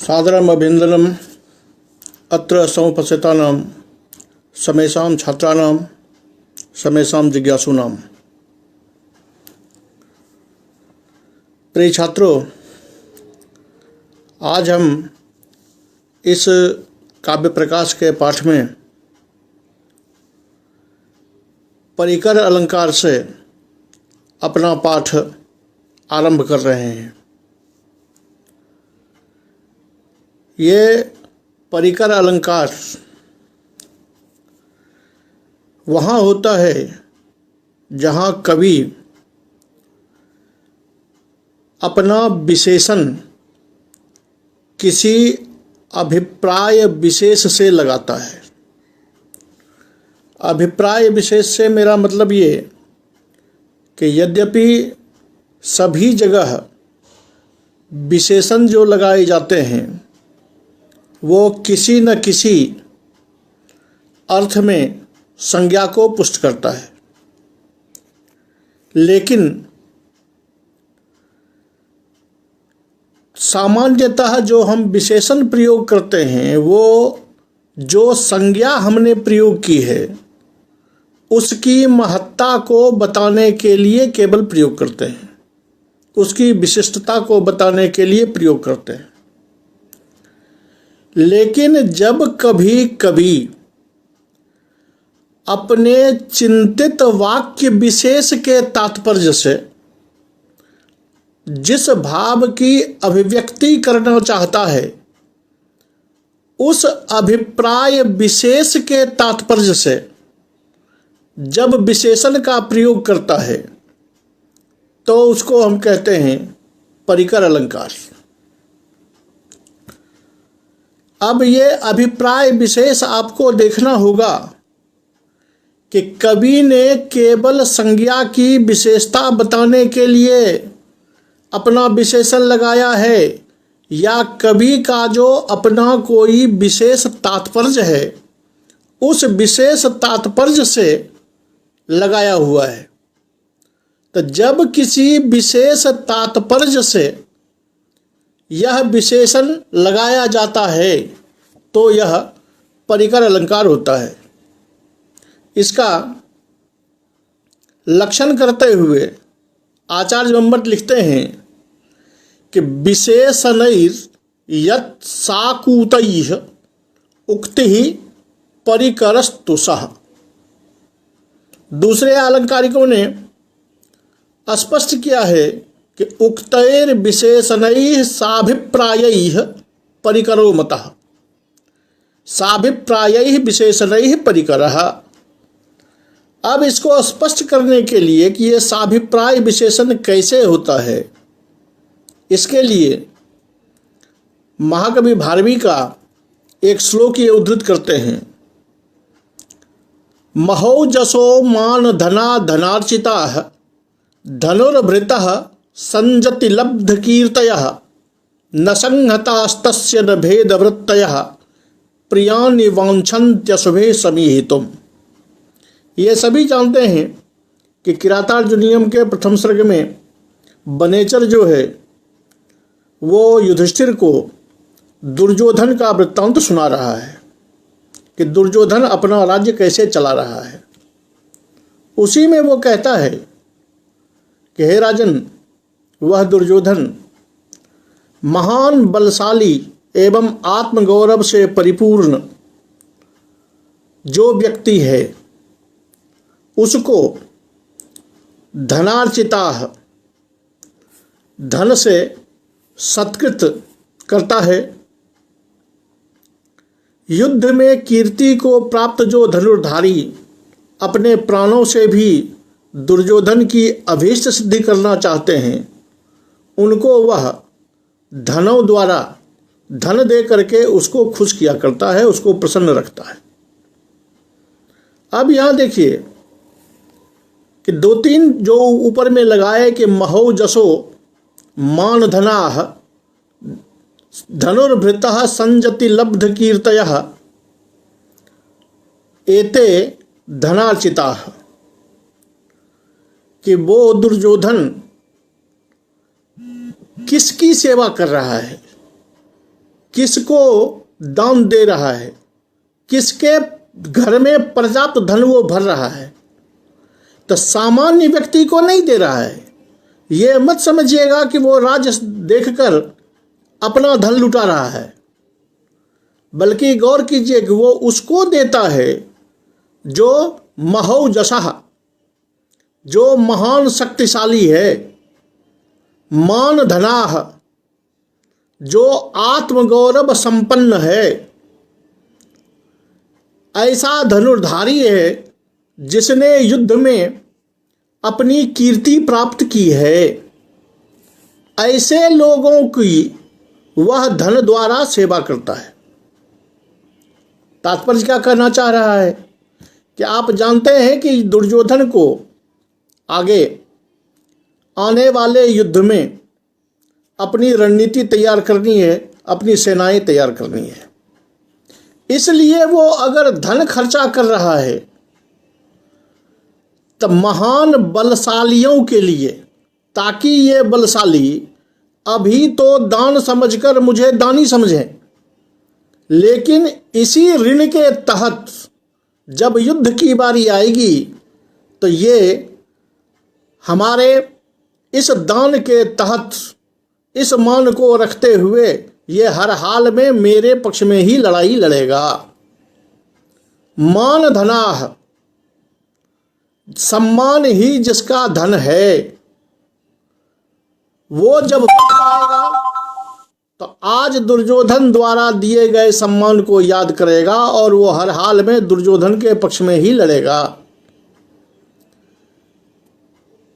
सादरम् अभिनन्दनम् अत्र समुपस्थितानां समेषां छात्राणां समेषां जिज्ञासूनां। प्रिय छात्रों, आज हम इस काव्य प्रकाश के पाठ में परिकर अलंकार से अपना पाठ आरंभ कर रहे हैं। ये परिकर अलंकार वहाँ होता है जहाँ कवि अपना विशेषण किसी अभिप्राय विशेष से लगाता है। अभिप्राय विशेष से मेरा मतलब ये कि यद्यपि सभी जगह विशेषण जो लगाए जाते हैं वो किसी न किसी अर्थ में संज्ञा को पुष्ट करता है, लेकिन सामान्यतः जो हम विशेषण प्रयोग करते हैं वो जो संज्ञा हमने प्रयोग की है उसकी महत्ता को बताने के लिए केवल प्रयोग करते हैं, उसकी विशिष्टता को बताने के लिए प्रयोग करते हैं। लेकिन जब कभी कभी अपने चिंतित वाक्य विशेष के तात्पर्य से जिस भाव की अभिव्यक्ति करना चाहता है उस अभिप्राय विशेष के तात्पर्य से जब विशेषण का प्रयोग करता है तो उसको हम कहते हैं परिकर अलंकार। अब ये अभिप्राय विशेष आपको देखना होगा कि कवि ने केवल संज्ञा की विशेषता बताने के लिए अपना विशेषण लगाया है या कवि का जो अपना कोई विशेष तात्पर्य है उस विशेष तात्पर्य से लगाया हुआ है। तो जब किसी विशेष तात्पर्य से यह विशेषण लगाया जाता है तो यह परिकर अलंकार होता है। इसका लक्षण करते हुए आचार्य वंबट लिखते हैं कि विशेषणैर् यत् साकूतैः उक्तिः परिकरस्तुषः। दूसरे अलंकारिकों ने स्पष्ट किया है कि उक्तैर विशेषणैः साभिप्रायैः परिकरो मतः, साभिप्रायैः विशेषणैः परिकरः। अब इसको स्पष्ट करने के लिए कि ये साभिप्राय विशेषण कैसे होता है, इसके लिए महाकवि भारवी का एक श्लोक ये उद्धृत करते हैं। महौजसो मान धना धनार्चिताः धनुर्भृतः संजति लब्ध कीर्तयः न संहतास्तस्य न भेदवृत्तयः प्रियानि वांछन्त्यशुभे समीहितुम्। ये सभी जानते हैं कि किरातार्जुनीयम के प्रथम सर्ग में बनेचर जो है वो युधिष्ठिर को दुर्योधन का वृत्तांत सुना रहा है कि दुर्योधन अपना राज्य कैसे चला रहा है। उसी में वो कहता है कि हे राजन, वह दुर्योधन महान बलशाली एवं आत्मगौरव से परिपूर्ण जो व्यक्ति है उसको धनार्चिताः धन से सत्कृत करता है, युद्ध में कीर्ति को प्राप्त जो धनुर्धारी अपने प्राणों से भी दुर्योधन की अभीष्ट सिद्धि करना चाहते हैं उनको वह धनों द्वारा धन दे करके उसको खुश किया करता है, उसको प्रसन्न रखता है। अब यहाँ देखिए कि दो तीन जो ऊपर में लगाए कि महौजसो मान धनाः धनुर्भृतः संजति लब्ध कीर्तयः एते धनार्चिताः, कि वो दुर्योधन किसकी सेवा कर रहा है, किसको दान दे रहा है, किसके घर में पर्याप्त धन वो भर रहा है, तो सामान्य व्यक्ति को नहीं दे रहा है। ये मत समझिएगा कि वो राज्य देखकर अपना धन लुटा रहा है, बल्कि गौर कीजिए कि वो उसको देता है जो महौजसः, जो महान शक्तिशाली है, मान धनाह, जो आत्मगौरव संपन्न है, ऐसा धनुर्धारी है जिसने युद्ध में अपनी कीर्ति प्राप्त की है। ऐसे लोगों की वह धन द्वारा सेवा करता है। तात्पर्य क्या कहना चाह रहा है कि आप जानते हैं कि दुर्योधन को आगे आने वाले युद्ध में अपनी रणनीति तैयार करनी है, अपनी सेनाएं तैयार करनी है। इसलिए वो अगर धन खर्चा कर रहा है तब महान बलशालियों के लिए, ताकि ये बलशाली अभी तो दान समझकर मुझे दानी समझें, लेकिन इसी ऋण के तहत जब युद्ध की बारी आएगी तो ये हमारे इस दान के तहत, इस मान को रखते हुए ये हर हाल में मेरे पक्ष में ही लड़ाई लड़ेगा। मान धनाह, सम्मान ही जिसका धन है, वो जब आएगा तो आज दुर्योधन द्वारा दिए गए सम्मान को याद करेगा और वो हर हाल में दुर्योधन के पक्ष में ही लड़ेगा।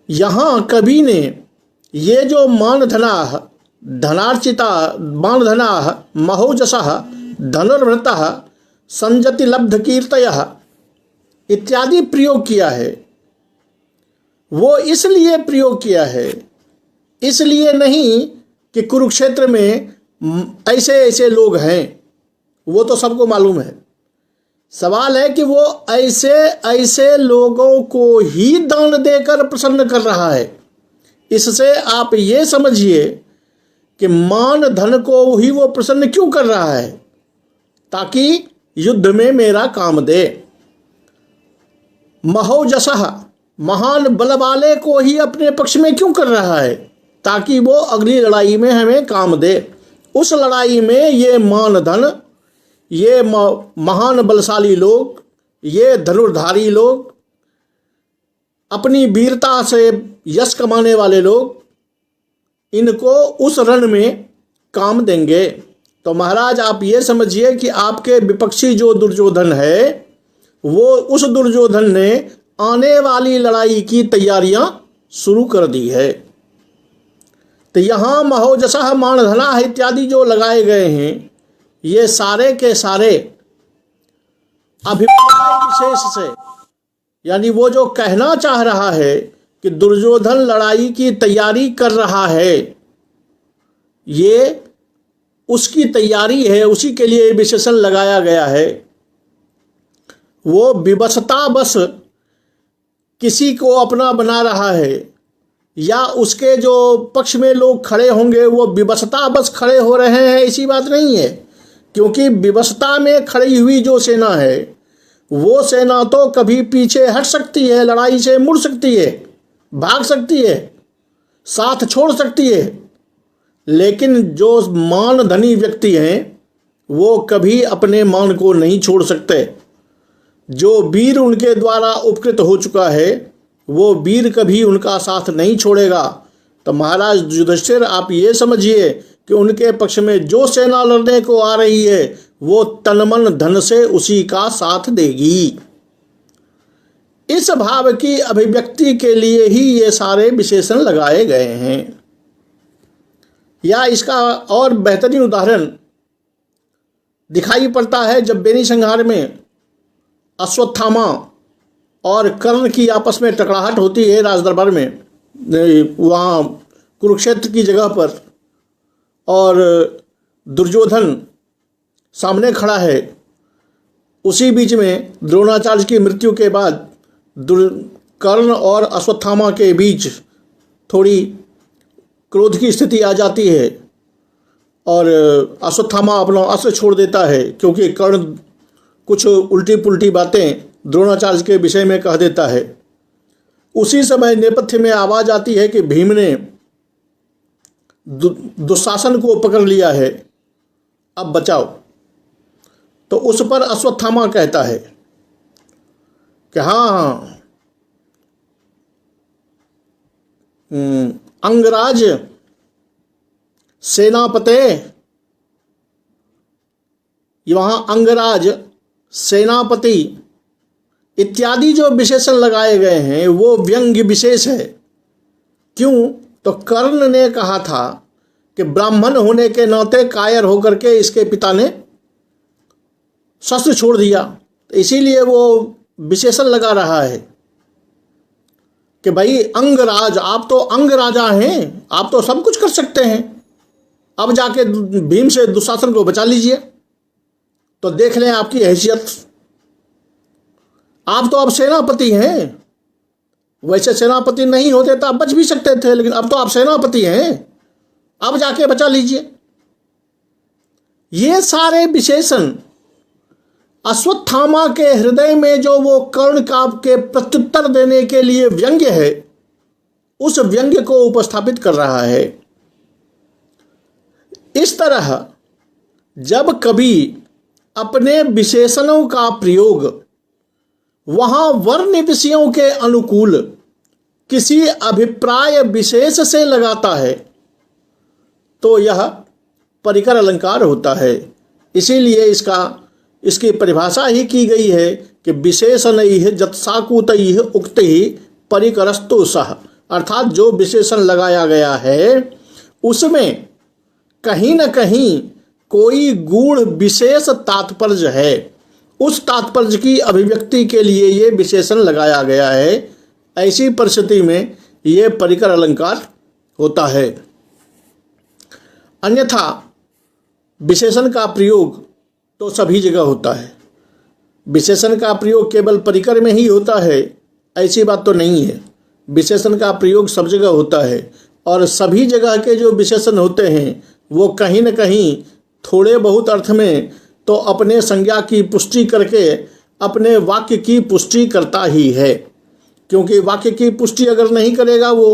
यहां कवि ने ये जो मान धनाह, धनार्चिता, मान धनाह, महौजसः, धनुर्भृतः, संजति लब्ध कीर्तयः इत्यादि प्रयोग किया है। वो इसलिए प्रयोग किया है, इसलिए नहीं कि कुरुक्षेत्र में ऐसे ऐसे लोग हैं, वो तो सबको मालूम है। सवाल है कि वो ऐसे ऐसे लोगों को ही दान देकर प्रसन्न कर रहा है। इससे आप ये समझिए कि मान धन को ही वो प्रसन्न क्यों कर रहा है, ताकि युद्ध में मेरा काम दे। महौजसः, महान बल वाले को ही अपने पक्ष में क्यों कर रहा है, ताकि वो अगली लड़ाई में हमें काम दे। उस लड़ाई में ये मान धन, ये महान बलशाली लोग, ये धनुर्धारी लोग, अपनी वीरता से यश कमाने वाले लोग, इनको उस रण में काम देंगे। तो महाराज आप ये समझिए कि आपके विपक्षी जो दुर्योधन है, वो उस दुर्योधन ने आने वाली लड़ाई की तैयारियां शुरू कर दी है। तो यहाँ महौजसः, मान धनाह इत्यादि जो लगाए गए हैं, ये सारे के सारे अभिप्राय विशेष से, यानी वो जो कहना चाह रहा है कि दुर्योधन लड़ाई की तैयारी कर रहा है, ये उसकी तैयारी है, उसी के लिए विशेषण लगाया गया है। वो विवशता बस किसी को अपना बना रहा है, या उसके जो पक्ष में लोग खड़े होंगे वो विवशता बस खड़े हो रहे हैं, ऐसी बात नहीं है। क्योंकि विवशता में खड़ी हुई जो सेना है, वो सेना तो कभी पीछे हट सकती है, लड़ाई से मुड़ सकती है, भाग सकती है, साथ छोड़ सकती है, लेकिन जो मान धनी व्यक्ति हैं वो कभी अपने मान को नहीं छोड़ सकते। जो वीर उनके द्वारा उपकृत हो चुका है, वो वीर कभी उनका साथ नहीं छोड़ेगा। तो महाराज युधिष्ठिर आप ये समझिए कि उनके पक्ष में जो सेना लड़ने को आ रही है, वो तन मन धन से उसी का साथ देगी। इस भाव की अभिव्यक्ति के लिए ही ये सारे विशेषण लगाए गए हैं। या इसका और बेहतरीन उदाहरण दिखाई पड़ता है जब बेनी संहार में अश्वत्थामा और कर्ण की आपस में टकराहट होती है राज दरबार में, वहाँ कुरुक्षेत्र की जगह पर, और दुर्योधन सामने खड़ा है। उसी बीच में द्रोणाचार्य की मृत्यु के बाद कर्ण और अश्वत्थामा के बीच थोड़ी क्रोध की स्थिति आ जाती है, और अश्वत्थामा अपना अस्त्र छोड़ देता है क्योंकि कर्ण कुछ उल्टी पुल्टी बातें द्रोणाचार्य के विषय में कह देता है। उसी समय नेपथ्य में आवाज आती है कि भीम ने दुशासन को पकड़ लिया है, अब बचाओ। तो उस पर अश्वत्थामा कहता है कि हाँ, अंगराज सेनापते, वहाँ अंगराज सेनापति इत्यादि जो विशेषण लगाए गए हैं वो व्यंग्य विशेष है। क्यों? तो कर्ण ने कहा था कि ब्राह्मण होने के नाते कायर होकर के इसके पिता ने शस्त्र छोड़ दिया, तो इसीलिए वो विशेषण लगा रहा है कि भाई अंगराज, आप तो अंगराजा हैं, आप तो सब कुछ कर सकते हैं, अब जाके भीम से दुशासन को बचा लीजिए, तो देख लें आपकी हैसियत। आप तो अब सेनापति हैं, वैसे सेनापति नहीं होते तो आप बच भी सकते थे, लेकिन अब तो आप सेनापति हैं, अब जाके बचा लीजिए। ये सारे विशेषण अश्वत्थामा के हृदय में जो वो कर्ण का के प्रत्युत्तर देने के लिए व्यंग्य है, उस व्यंग्य को उपस्थापित कर रहा है। इस तरह जब कभी अपने विशेषणों का प्रयोग वहां वर्ण विषयों के अनुकूल किसी अभिप्राय विशेष से लगाता है तो यह परिकर अलंकार होता है। इसीलिए इसकी परिभाषा ही की गई है कि विशेषणैः जत्साकुतैः उक्तैः परिकरस्तु सः, अर्थात जो विशेषण लगाया गया है उसमें कहीं न कहीं कोई गूढ़ विशेष तात्पर्य है, उस तात्पर्य की अभिव्यक्ति के लिए ये विशेषण लगाया गया है। ऐसी परिस्थिति में ये परिकर अलंकार होता है। अन्यथा विशेषण का प्रयोग तो सभी जगह होता है, विशेषण का प्रयोग केवल परिकर में ही होता है ऐसी बात तो नहीं है। विशेषण का प्रयोग सब जगह होता है और सभी जगह के जो विशेषण होते हैं वो कहीं न कहीं थोड़े बहुत अर्थ में तो अपने संज्ञा की पुष्टि करके अपने वाक्य की पुष्टि करता ही है, क्योंकि वाक्य की पुष्टि अगर नहीं करेगा वो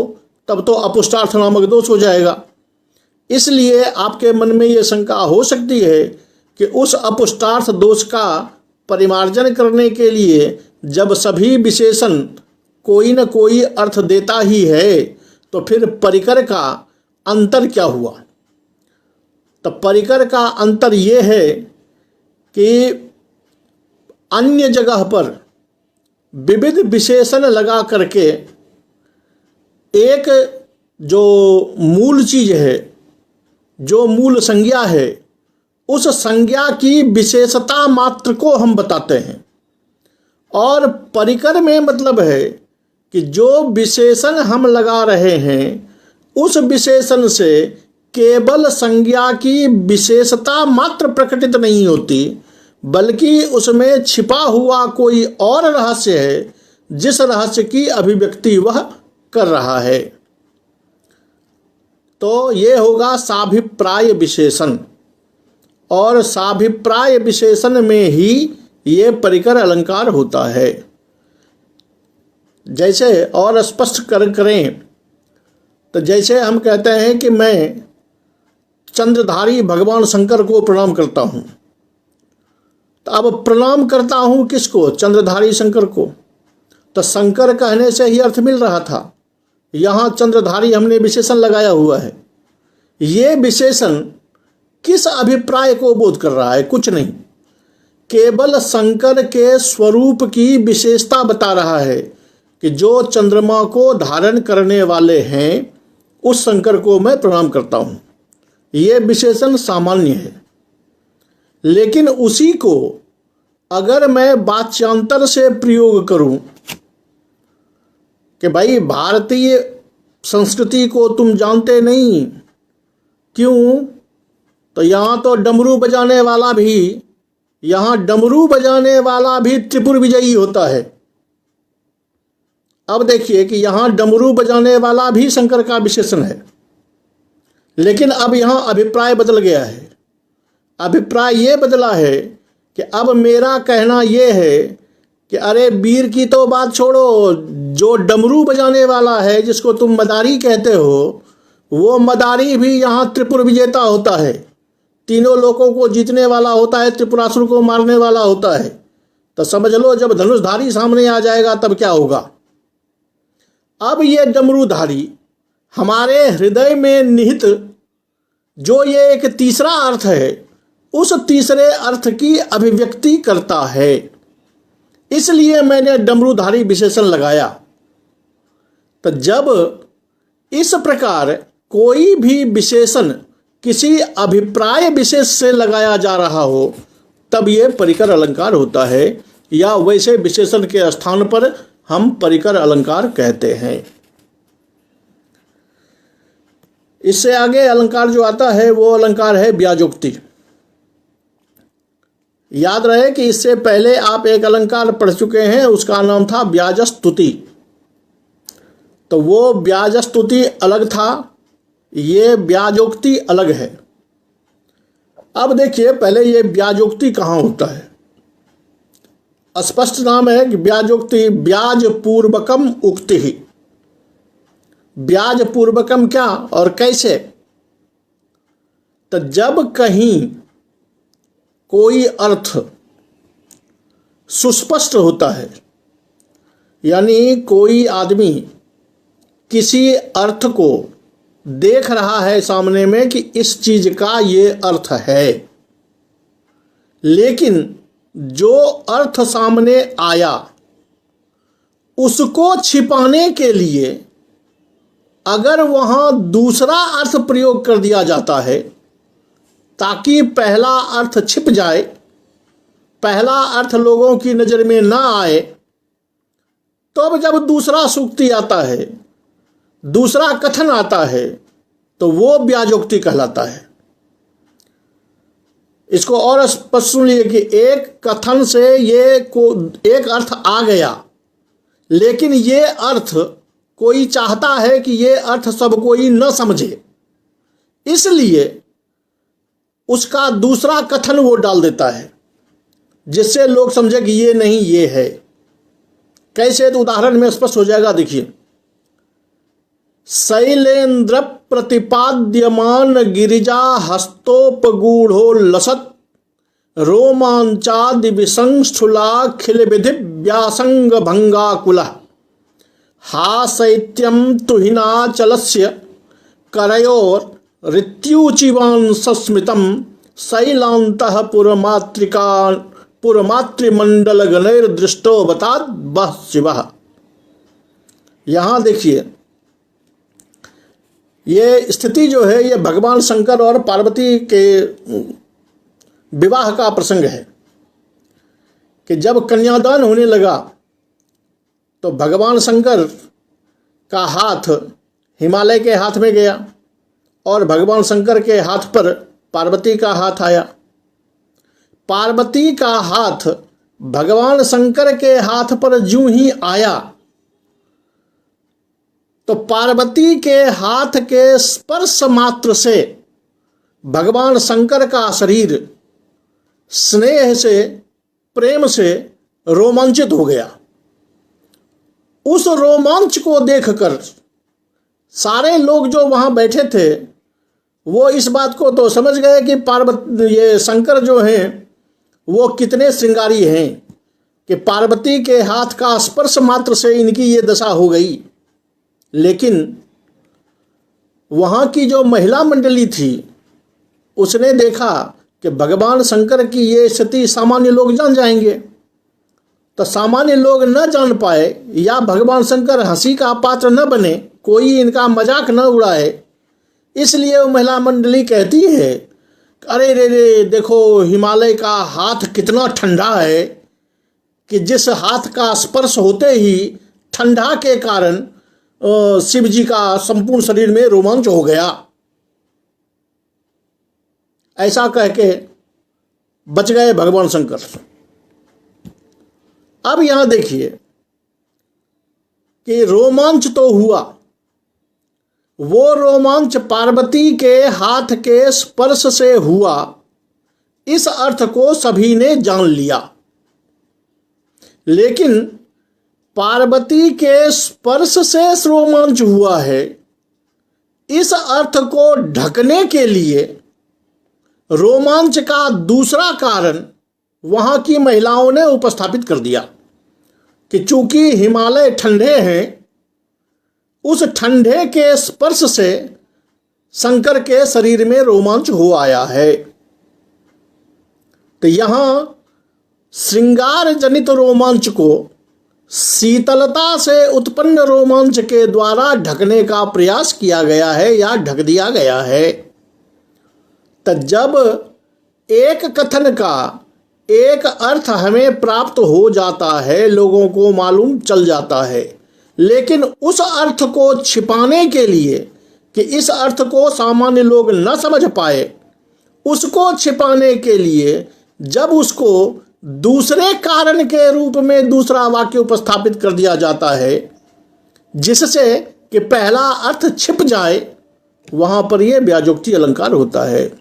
तब तो अपुष्टार्थ नामक दोष हो जाएगा। इसलिए आपके मन में ये शंका हो सकती है कि उस अपुष्टार्थ दोष का परिमार्जन करने के लिए जब सभी विशेषण कोई न कोई अर्थ देता ही है तो फिर परिकर का अंतर क्या हुआ? तो परिकर का अंतर ये है कि अन्य जगह पर विविध विशेषण लगा करके एक जो मूल चीज है, जो मूल संज्ञा है, उस संज्ञा की विशेषता मात्र को हम बताते हैं। और परिकर में मतलब है कि जो विशेषण हम लगा रहे हैं उस विशेषण से केवल संज्ञा की विशेषता मात्र प्रकटित नहीं होती, बल्कि उसमें छिपा हुआ कोई और रहस्य है जिस रहस्य की अभिव्यक्ति वह कर रहा है। तो ये होगा साभिप्राय विशेषण, और साभिप्राय विशेषण में ही ये परिकर अलंकार होता है। जैसे और स्पष्ट करें तो जैसे हम कहते हैं कि मैं चंद्रधारी भगवान शंकर को प्रणाम करता हूँ, तो अब प्रणाम करता हूँ किसको? चंद्रधारी शंकर को। तो शंकर कहने से ही अर्थ मिल रहा था, यहाँ चंद्रधारी हमने विशेषण लगाया हुआ है। ये विशेषण किस अभिप्राय को बोध कर रहा है? कुछ नहीं, केवल शंकर के स्वरूप की विशेषता बता रहा है कि जो चंद्रमा को धारण करने वाले हैं उस शंकर को मैं प्रणाम करता हूँ। ये विशेषण सामान्य है, लेकिन उसी को अगर मैं वाच्यांतर से प्रयोग करूं कि भाई भारतीय संस्कृति को तुम जानते नहीं, क्यों? तो यहाँ तो डमरू बजाने वाला भी त्रिपुर विजयी होता है। अब देखिए कि यहाँ डमरू बजाने वाला भी शंकर का विशेषण है, लेकिन अब यहाँ अभिप्राय बदल गया है। अभिप्राय ये बदला है कि अब मेरा कहना ये है कि अरे वीर की तो बात छोड़ो, जो डमरू बजाने वाला है जिसको तुम मदारी कहते हो, वो मदारी भी यहाँ त्रिपुर विजेता होता है, तीनों लोगों को जीतने वाला होता है, त्रिपुरासुर को मारने वाला होता है। तो समझ लो जब धनुषधारी सामने आ जाएगा तब क्या होगा। अब ये डमरूधारी हमारे हृदय में निहित जो ये एक तीसरा अर्थ है, उस तीसरे अर्थ की अभिव्यक्ति करता है, इसलिए मैंने डमरूधारी विशेषण लगाया। तो जब इस प्रकार कोई भी विशेषण किसी अभिप्राय विशेष से लगाया जा रहा हो तब ये परिकर अलंकार होता है, या वैसे विशेषण के स्थान पर हम परिकर अलंकार कहते हैं। इससे आगे अलंकार जो आता है वो अलंकार है व्याजोक्ति। याद रहे कि इससे पहले आप एक अलंकार पढ़ चुके हैं, उसका नाम था व्याजस्तुति। तो वो व्याजस्तुति अलग था, ये व्याजोक्ति अलग है। अब देखिए पहले ये व्याजोक्ति कहाँ होता है। स्पष्ट नाम है कि व्याजोक्ति ब्याज पूर्वकम उक्ति ही। ब्याज पूर्वकम क्या और कैसे? तो जब कहीं कोई अर्थ सुस्पष्ट होता है, यानी कोई आदमी किसी अर्थ को देख रहा है सामने में कि इस चीज का ये अर्थ है, लेकिन जो अर्थ सामने आया उसको छिपाने के लिए अगर वहां दूसरा अर्थ प्रयोग कर दिया जाता है ताकि पहला अर्थ छिप जाए, पहला अर्थ लोगों की नजर में ना आए, तो अब जब दूसरा सूक्ति आता है, दूसरा कथन आता है, तो वो व्याजोक्ति कहलाता है। इसको और स्पष्ट सुनिए कि एक कथन से एक अर्थ आ गया, लेकिन ये अर्थ कोई चाहता है कि ये अर्थ सब कोई न समझे, इसलिए उसका दूसरा कथन वो डाल देता है जिससे लोग समझे कि ये नहीं ये है। कैसे? तो उदाहरण में स्पष्ट हो जाएगा। देखिए, शैलेन्द्र प्रतिपाद्यमान गिरिजा हस्तोपगूढ़ो लसत रोमांचादि विसंस्थुलाखिल विधि व्यासंग भंगाकुल हासैत्यम तुहिनाचलस्य करयोर ऋत्युचिवान सस्मितम शैलांतः पुरमातृमंडल गणैर दृष्टो बता बह शिवः। यहाँ देखिए ये स्थिति जो है ये भगवान शंकर और पार्वती के विवाह का प्रसंग है कि जब कन्यादान होने लगा तो भगवान शंकर का हाथ हिमालय के हाथ में गया और भगवान शंकर के हाथ पर पार्वती का हाथ आया। पार्वती का हाथ भगवान शंकर के हाथ पर जूं ही आया तो पार्वती के हाथ के स्पर्श मात्र से भगवान शंकर का शरीर स्नेह से, प्रेम से रोमांचित हो गया। उस रोमांच को देखकर सारे लोग जो वहां बैठे थे वो इस बात को तो समझ गए कि ये शंकर जो हैं वो कितने श्रृंगारी हैं कि पार्वती के हाथ का स्पर्श मात्र से इनकी ये दशा हो गई। लेकिन वहाँ की जो महिला मंडली थी उसने देखा कि भगवान शंकर की ये स्थिति सामान्य लोग जान जाएंगे, तो सामान्य लोग न जान पाए या भगवान शंकर हंसी का पात्र न बने, कोई इनका मजाक न उड़ाए, इसलिए वो महिला मंडली कहती है अरे रे रे देखो हिमालय का हाथ कितना ठंडा है कि जिस हाथ का स्पर्श होते ही ठंडा के कारण शिव जी का संपूर्ण शरीर में रोमांच हो गया। ऐसा कह के बच गए भगवान शंकर। अब यहां देखिए कि रोमांच तो हुआ, वो रोमांच पार्वती के हाथ के स्पर्श से हुआ, इस अर्थ को सभी ने जान लिया। लेकिन पार्वती के स्पर्श से रोमांच हुआ है, इस अर्थ को ढकने के लिए रोमांच का दूसरा कारण वहां की महिलाओं ने उपस्थापित कर दिया कि चूंकि हिमालय ठंडे हैं, उस ठंडे के स्पर्श से शंकर के शरीर में रोमांच हो आया है। तो यहां श्रृंगार जनित रोमांच को शीतलता से उत्पन्न रोमांच के द्वारा ढकने का प्रयास किया गया है या ढक दिया गया है। तो जब एक कथन का एक अर्थ हमें प्राप्त हो जाता है, लोगों को मालूम चल जाता है, लेकिन उस अर्थ को छिपाने के लिए कि इस अर्थ को सामान्य लोग न समझ पाए, उसको छिपाने के लिए जब उसको दूसरे कारण के रूप में दूसरा वाक्य उपस्थापित कर दिया जाता है जिससे कि पहला अर्थ छिप जाए, वहां पर यह व्याजोक्ति अलंकार होता है।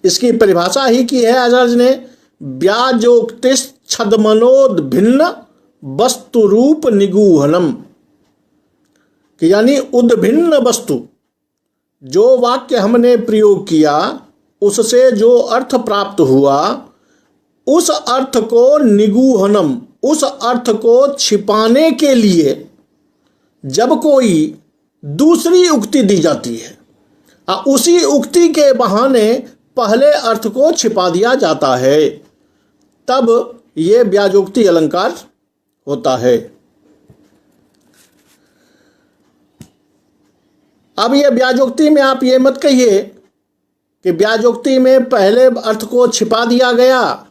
इसकी परिभाषा ही की है आचार्य ने, व्याजोक्तिश्छद्मनोद भिन्न वस्तु रूप निगूहनम, कि यानी उद्भिन्न वस्तु, जो वाक्य हमने प्रयोग किया उससे जो अर्थ प्राप्त हुआ, उस अर्थ को निगूहनम, उस अर्थ को छिपाने के लिए जब कोई दूसरी उक्ति दी जाती है, उसी उक्ति के बहाने पहले अर्थ को छिपा दिया जाता है, तब ये व्याजोक्ति अलंकार होता है। अब ये व्याजोक्ति में आप ये मत कहिए कि व्याजोक्ति में पहले अर्थ को छिपा दिया गया,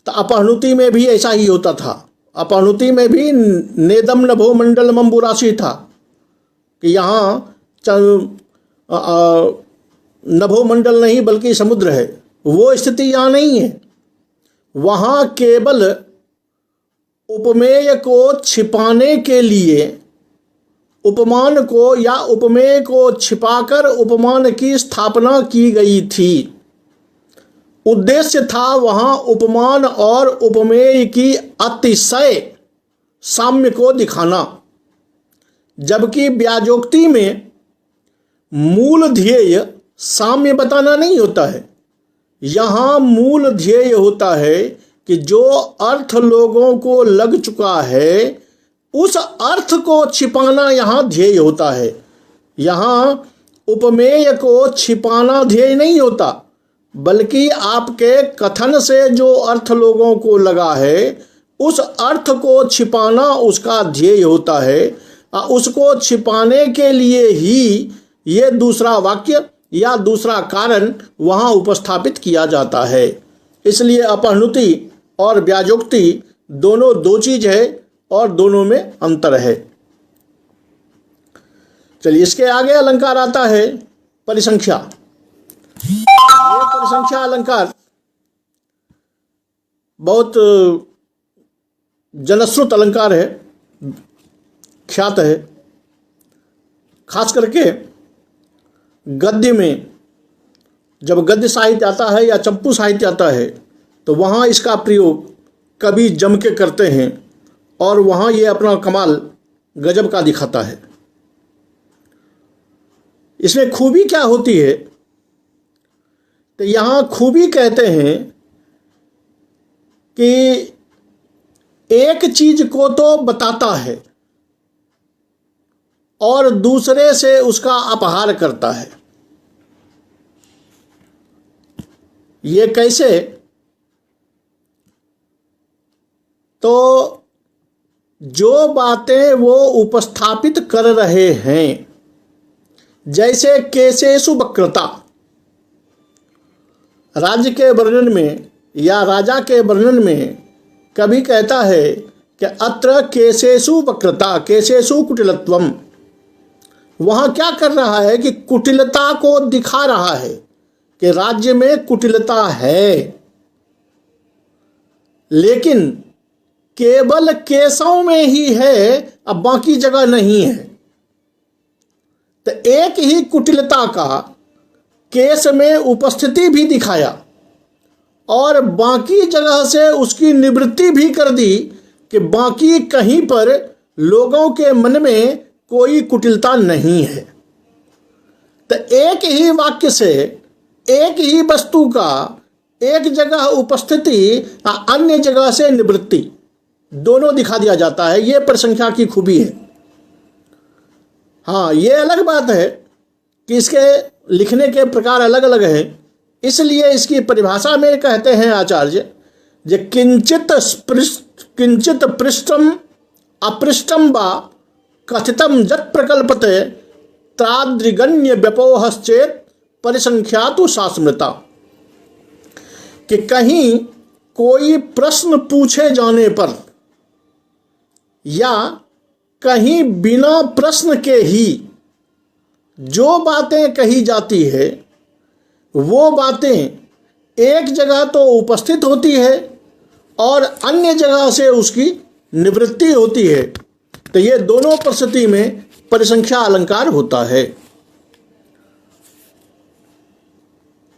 तो अपहनुति में भी ऐसा ही होता था। अपहनुति में भी नेदम नभो मंडल मंबुराशी था कि यहाँ नभो मंडल नहीं बल्कि समुद्र है, वो स्थिति यहाँ नहीं है। वहाँ केवल उपमेय को छिपाने के लिए उपमान को या उपमेय को छिपाकर उपमान की स्थापना की गई थी। उद्देश्य था वहाँ उपमान और उपमेय की अतिशय साम्य को दिखाना, जबकि व्याजोक्ति में मूल ध्येय साम्य बताना नहीं होता है। यहाँ मूल ध्येय होता है कि जो अर्थ लोगों को लग चुका है उस अर्थ को छिपाना यहाँ ध्येय होता है। यहाँ उपमेय को छिपाना ध्येय नहीं होता, बल्कि आपके कथन से जो अर्थ लोगों को लगा है उस अर्थ को छिपाना उसका ध्येय होता है। उसको छिपाने के लिए ही ये दूसरा वाक्य या दूसरा कारण वहाँ उपस्थापित किया जाता है। इसलिए अपहनुति और व्याजोक्ति दोनों दो चीज है और दोनों में अंतर है। चलिए, इसके आगे अलंकार आता है परिसंख्या। ये परिसंख्या अलंकार बहुत जनश्रुत अलंकार है, ख्यात है। खास करके गद्य में जब गद्य साहित्य आता है या चंपू साहित्य आता है तो वहाँ इसका प्रयोग कवि जम के करते हैं और वहाँ ये अपना कमाल गजब का दिखाता है। इसमें खूबी क्या होती है, तो यहाँ खूबी कहते हैं कि एक चीज को तो बताता है और दूसरे से उसका अपहार करता है। ये कैसे, तो जो बातें वो उपस्थापित कर रहे हैं, जैसे केशेषु वक्रता, राज्य के वर्णन में या राजा के वर्णन में कभी कहता है कि अत्र केशेषु वक्रता केशेषु कुटिलत्वम। वहाँ क्या कर रहा है कि कुटिलता को दिखा रहा है कि राज्य में कुटिलता है, लेकिन केवल केशों में ही है, अब बाकी जगह नहीं है। एक ही कुटिलता का केस में उपस्थिति भी दिखाया और बाकी जगह से उसकी निवृत्ति भी कर दी कि बाकी कहीं पर लोगों के मन में कोई कुटिलता नहीं है। तो एक ही वाक्य से एक ही वस्तु का एक जगह उपस्थिति अन्य जगह से निवृत्ति दोनों दिखा दिया जाता है। ये परिसंख्या की खूबी है। हाँ, ये अलग बात है कि इसके लिखने के प्रकार अलग अलग हैं, इसलिए इसकी परिभाषा में कहते हैं आचार्य जे किंचित पृष्ठम अपृष्ठम वा कथितम जत प्रकल्पते त्राद्रिगण्य व्यपोहश्चेत परिसंख्या तो सास्मृता। कि कहीं कोई प्रश्न पूछे जाने पर या कहीं बिना प्रश्न के ही जो बातें कही जाती है वो बातें एक जगह तो उपस्थित होती है और अन्य जगह से उसकी निवृत्ति होती है। तो ये दोनों परिस्थिति में परिसंख्या अलंकार होता है।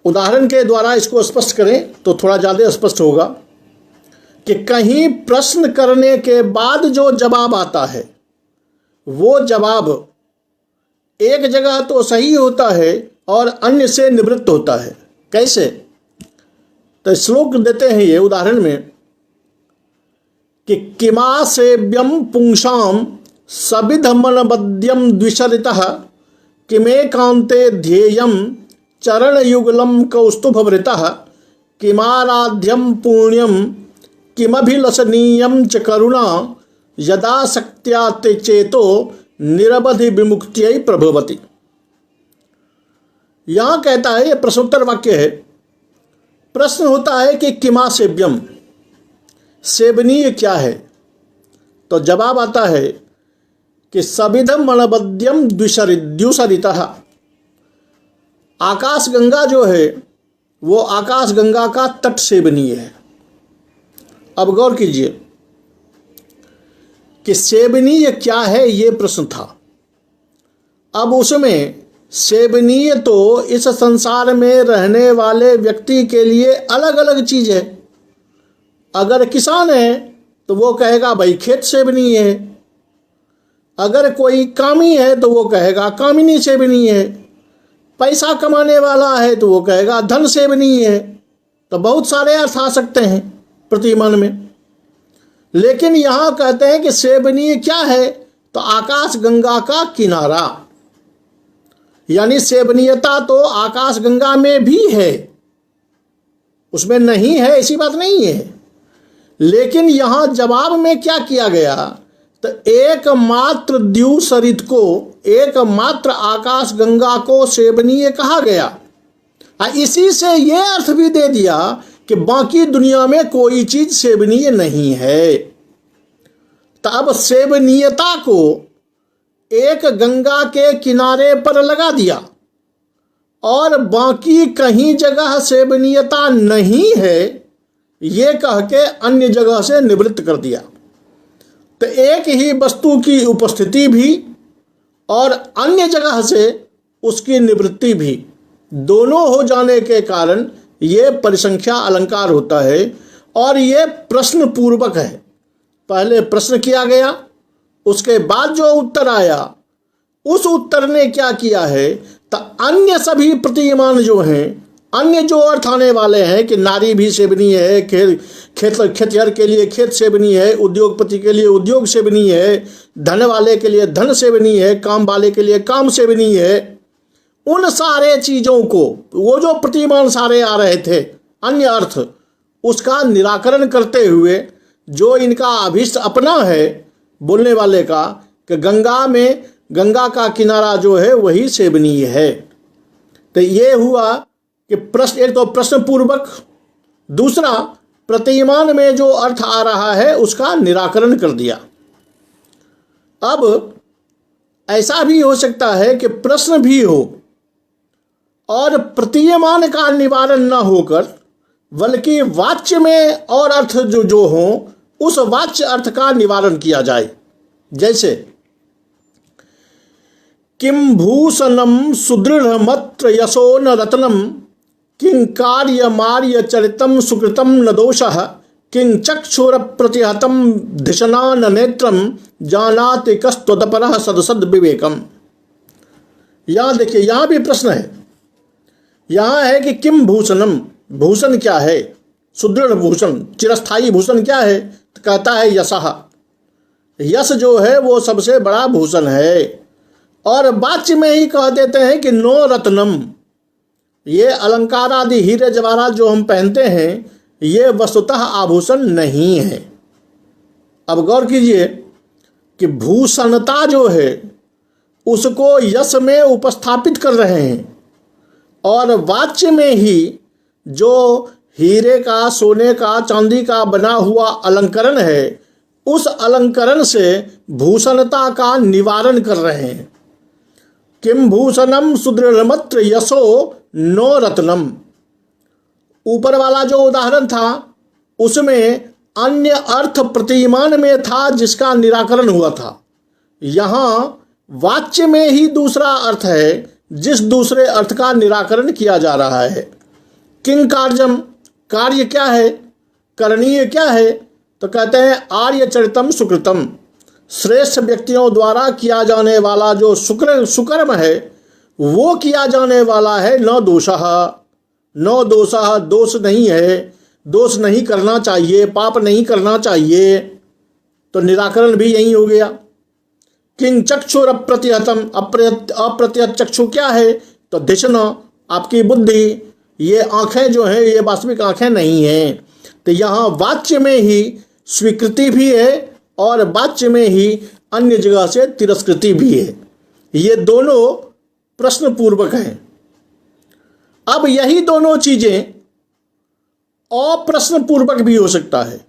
उदाहरण के द्वारा इसको स्पष्ट करें तो थोड़ा ज़्यादा स्पष्ट होगा कि कहीं प्रश्न करने के बाद जो जवाब आता है वो जवाब एक जगह तो सही होता है और अन्य से निवृत्त होता है। कैसे? तो श्लोक देते हैं ये उदाहरण में कि किमा सेव्यम पुंसाम सविधमनबद्यम द्विशरितः किमेकांते ध्येयम चरणयुगलम कौस्तुभवृतः किमाराध्यम पुण्यम किमभिलषणीयम च करुणा यदा शक्त्या ते चेतो निरवधि विमुक्त्यै प्रभवति। यहाँ कहता है, ये प्रश्नोत्तर वाक्य है। प्रश्न होता है कि किमा सेव्यम, सेवनीय क्या है? तो जवाब आता है कि सविधम मनबद्यम द्युसरितः। आकाश गंगा जो है वो आकाश गंगा का तट सेवनीय है। अब गौर कीजिए कि सेवनीय क्या है, ये प्रश्न था। अब उसमें सेवनीय तो इस संसार में रहने वाले व्यक्ति के लिए अलग अलग चीज़ है। अगर किसान है तो वो कहेगा भाई खेत सेवनीय है, अगर कोई कामी है तो वो कहेगा कामिनी सेवनीय है, पैसा कमाने वाला है तो वो कहेगा धन सेवनीय है। तो बहुत सारे अर्थ आ सकते हैं प्रतिमान में, लेकिन यहाँ कहते हैं कि सेवनीय क्या है? तो आकाश गंगा का किनारा, यानी सेवनीयता तो आकाश गंगा में भी है, उसमें नहीं है ऐसी बात नहीं है। लेकिन यहाँ जवाब में क्या किया गया? तो एकमात्र द्युसरित को, एकमात्र आकाश गंगा को सेवनीय कहा गया। इसी से ये अर्थ भी दे दिया कि बाकी दुनिया में कोई चीज सेवनीय नहीं है। तो अब सेवनीयता को एक गंगा के किनारे पर लगा दिया और बाकी कहीं जगह सेवनीयता नहीं है ये कह के अन्य जगह से निवृत्त कर दिया। तो एक ही वस्तु की उपस्थिति भी और अन्य जगह से उसकी निवृत्ति भी दोनों हो जाने के कारण ये परिसंख्या अलंकार होता है। और ये प्रश्न पूर्वक है। पहले प्रश्न किया गया, उसके बाद जो उत्तर आया उस उत्तर ने क्या किया है? तो अन्य सभी प्रतिमान जो हैं, अन्य जो अर्थ आने वाले हैं कि नारी भी सेवनीय है, खेतिहर के लिए खेत सेवनीय है, उद्योगपति के लिए उद्योग सेवनीय है, धन वाले के लिए धन सेवनीय है, काम वाले के लिए काम सेवनीय है। उन सारे चीज़ों को, वो जो प्रतिमान सारे आ रहे थे अन्य अर्थ, उसका निराकरण करते हुए जो इनका अभिष्ट अपना है बोलने वाले का कि गंगा में, गंगा का किनारा जो है वही सेवनीय है। तो ये हुआ कि प्रश्न, एक तो प्रश्न पूर्वक, दूसरा प्रतिमान में जो अर्थ आ रहा है उसका निराकरण कर दिया। अब ऐसा भी हो सकता है कि प्रश्न भी हो और प्रतीयमान का निवारण न होकर बल्कि वाच्य में और अर्थ जो हो उस वाच्य अर्थ का निवारण किया जाए। जैसे किम भूषणम सुदृढ़मत्र यशो न रत्नम किं कार्य मार्य चरितम सुकृतम न दोषः किं चक्षुर प्रतिहतम धिषणा न नेत्रम जानाति कस्तदपरः सदसद विवेकम। यहाँ देखिए, यहाँ भी प्रश्न है। यहाँ है कि किम भूषणम, भूषण क्या है? सुदृढ़ भूषण, चिरस्थायी भूषण क्या है? तो कहता है यशः, यश जो है वो सबसे बड़ा भूषण है। और वाच्य में ही कह देते हैं कि नो रत्नम, ये अलंकार आदि हीरे जवाहरात जो हम पहनते हैं ये वस्तुतः आभूषण नहीं है। अब गौर कीजिए कि भूषणता जो है उसको यश में उपस्थापित कर रहे हैं, और वाच्य में ही जो हीरे का, सोने का, चांदी का बना हुआ अलंकरण है उस अलंकरण से भूषणता का निवारण कर रहे हैं। किम भूषणम सुदृढ़मत्र यशो नो रत्नम, ऊपर वाला जो उदाहरण था उसमें अन्य अर्थ प्रतिमान में था जिसका निराकरण हुआ था। यहाँ वाच्य में ही दूसरा अर्थ है जिस दूसरे अर्थ का निराकरण किया जा रहा है। किंग कार्यम, कार्य क्या है, करणीय क्या है? तो कहते हैं आर्य चरितम सुकृतम, श्रेष्ठ व्यक्तियों द्वारा किया जाने वाला जो सुकर्म है वो किया जाने वाला है। न दोषः, न दोषः, दोष नहीं है, दोष नहीं करना चाहिए, पाप नहीं करना चाहिए। तो निराकरण भी यही हो गया। किंग चक्षुर अप्रतिहतम, अप्रतिहत चक्षु क्या है? तो धिषण, आपकी बुद्धि, ये आँखें जो हैं ये वास्तविक आँखें नहीं हैं। तो यहाँ वाच्य में ही स्वीकृति भी है और वाच्य में ही अन्य जगह से तिरस्कृति भी है। ये दोनों प्रश्न पूर्वक हैं। अब यही दोनों चीजें अप्रश्न पूर्वक भी हो सकता है,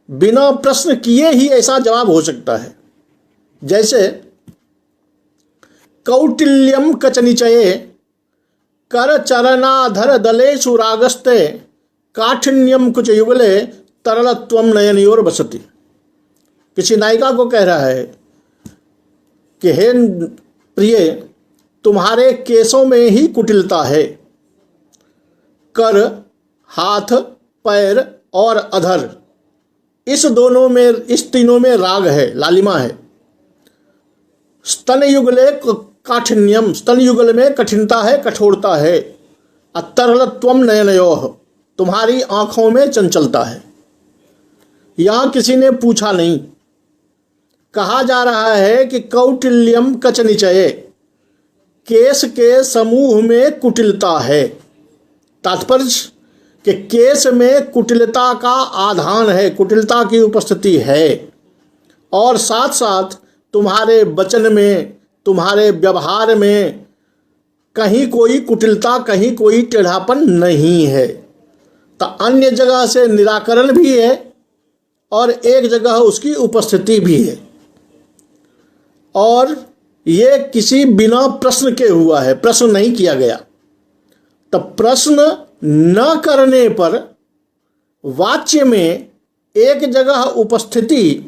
बिना प्रश्न किए ही ऐसा जवाब हो सकता है। जैसे कौटिल्यम कचनिचये कर चरणाधर दलेषु रागस्ते काठिन्यम कुछ युगले तरलत्वम नयनयोर बसति। किसी नायिका को कह रहा है कि हे प्रिय, तुम्हारे केसों में ही कुटिलता है। कर, हाथ, पैर और अधर, इस दोनों में, इस तीनों में राग है, लालिमा है। स्तन युगले काठिन्यम, स्तन युगल में कठिनता है, कठोरता है। अतरलत्वम नयनयोः, तुम्हारी आंखों में चंचलता है। यहां किसी ने पूछा नहीं, कहा जा रहा है कि कौटिल्यम कचनिचये, केस के समूह में कुटिलता है। तात्पर्य कि केस में कुटिलता का आधान है, कुटिलता की उपस्थिति है, और साथ साथ तुम्हारे वचन में, तुम्हारे व्यवहार में कहीं कोई कुटिलता, कहीं कोई टेढ़ापन नहीं है। तो अन्य जगह से निराकरण भी है और एक जगह उसकी उपस्थिति भी है, और ये किसी बिना प्रश्न के हुआ है, प्रश्न नहीं किया गया। तो प्रश्न न करने पर वाच्य में एक जगह उपस्थिति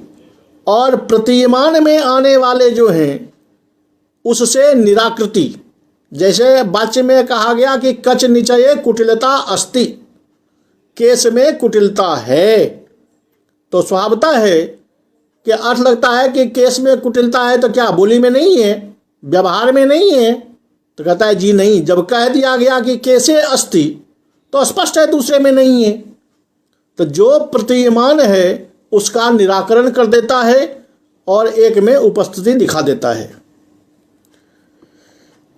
और प्रतिमान में आने वाले जो हैं उससे निराकृति। जैसे वाच्य में कहा गया कि कच निचये कुटिलता अस्ति, केस में कुटिलता है, तो स्वभावतः है कि अर्थ लगता है कि केस में कुटिलता है तो क्या बोली में नहीं है, व्यवहार में नहीं है? तो कहता है जी नहीं, जब कह दिया गया कि केसे अस्ति तो स्पष्ट है दूसरे में नहीं है। तो जो प्रतीयमान है उसका निराकरण कर देता है और एक में उपस्थिति दिखा देता है।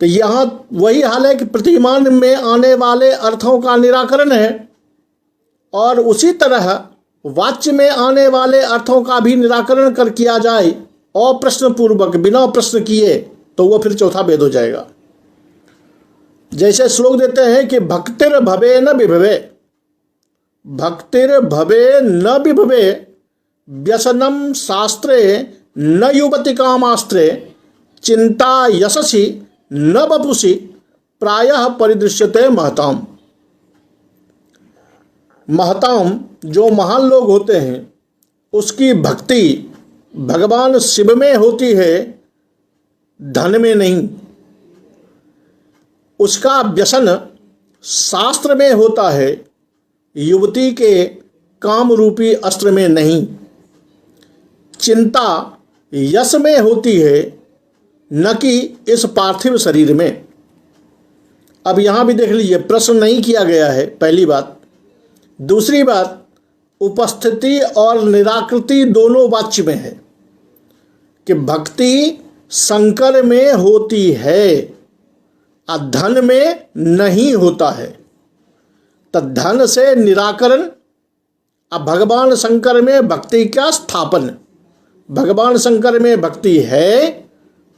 तो यहाँ वही हाल है कि प्रतीयमान में आने वाले अर्थों का निराकरण है, और उसी तरह वाच्य में आने वाले अर्थों का भी निराकरण कर किया जाए अप्रश्न पूर्वक, बिना प्रश्न किए, तो वो फिर चौथा भेद हो जाएगा। जैसे श्लोक देते हैं कि भक्तिर भवे न विभवे, भक्तिर भवे न विभवे व्यसनम शास्त्रे न युवति कामास्त्रे चिंता यशसि न बपुषि प्रायः परिदृश्यते महताम। महताम, जो महान लोग होते हैं उसकी भक्ति भगवान शिव में होती है, धन में नहीं। उसका व्यसन शास्त्र में होता है, युवती के काम रूपी अस्त्र में नहीं। चिंता यश में होती है, न कि इस पार्थिव शरीर में। अब यहाँ भी देख लीजिए, प्रश्न नहीं किया गया है, पहली बात। दूसरी बात, उपस्थिति और निराकृति दोनों वाच्य में है कि भक्ति शंकर में होती है, धन में नहीं होता है। तो धन से निराकरण, अब भगवान शंकर में भक्ति का स्थापन। भगवान शंकर में भक्ति है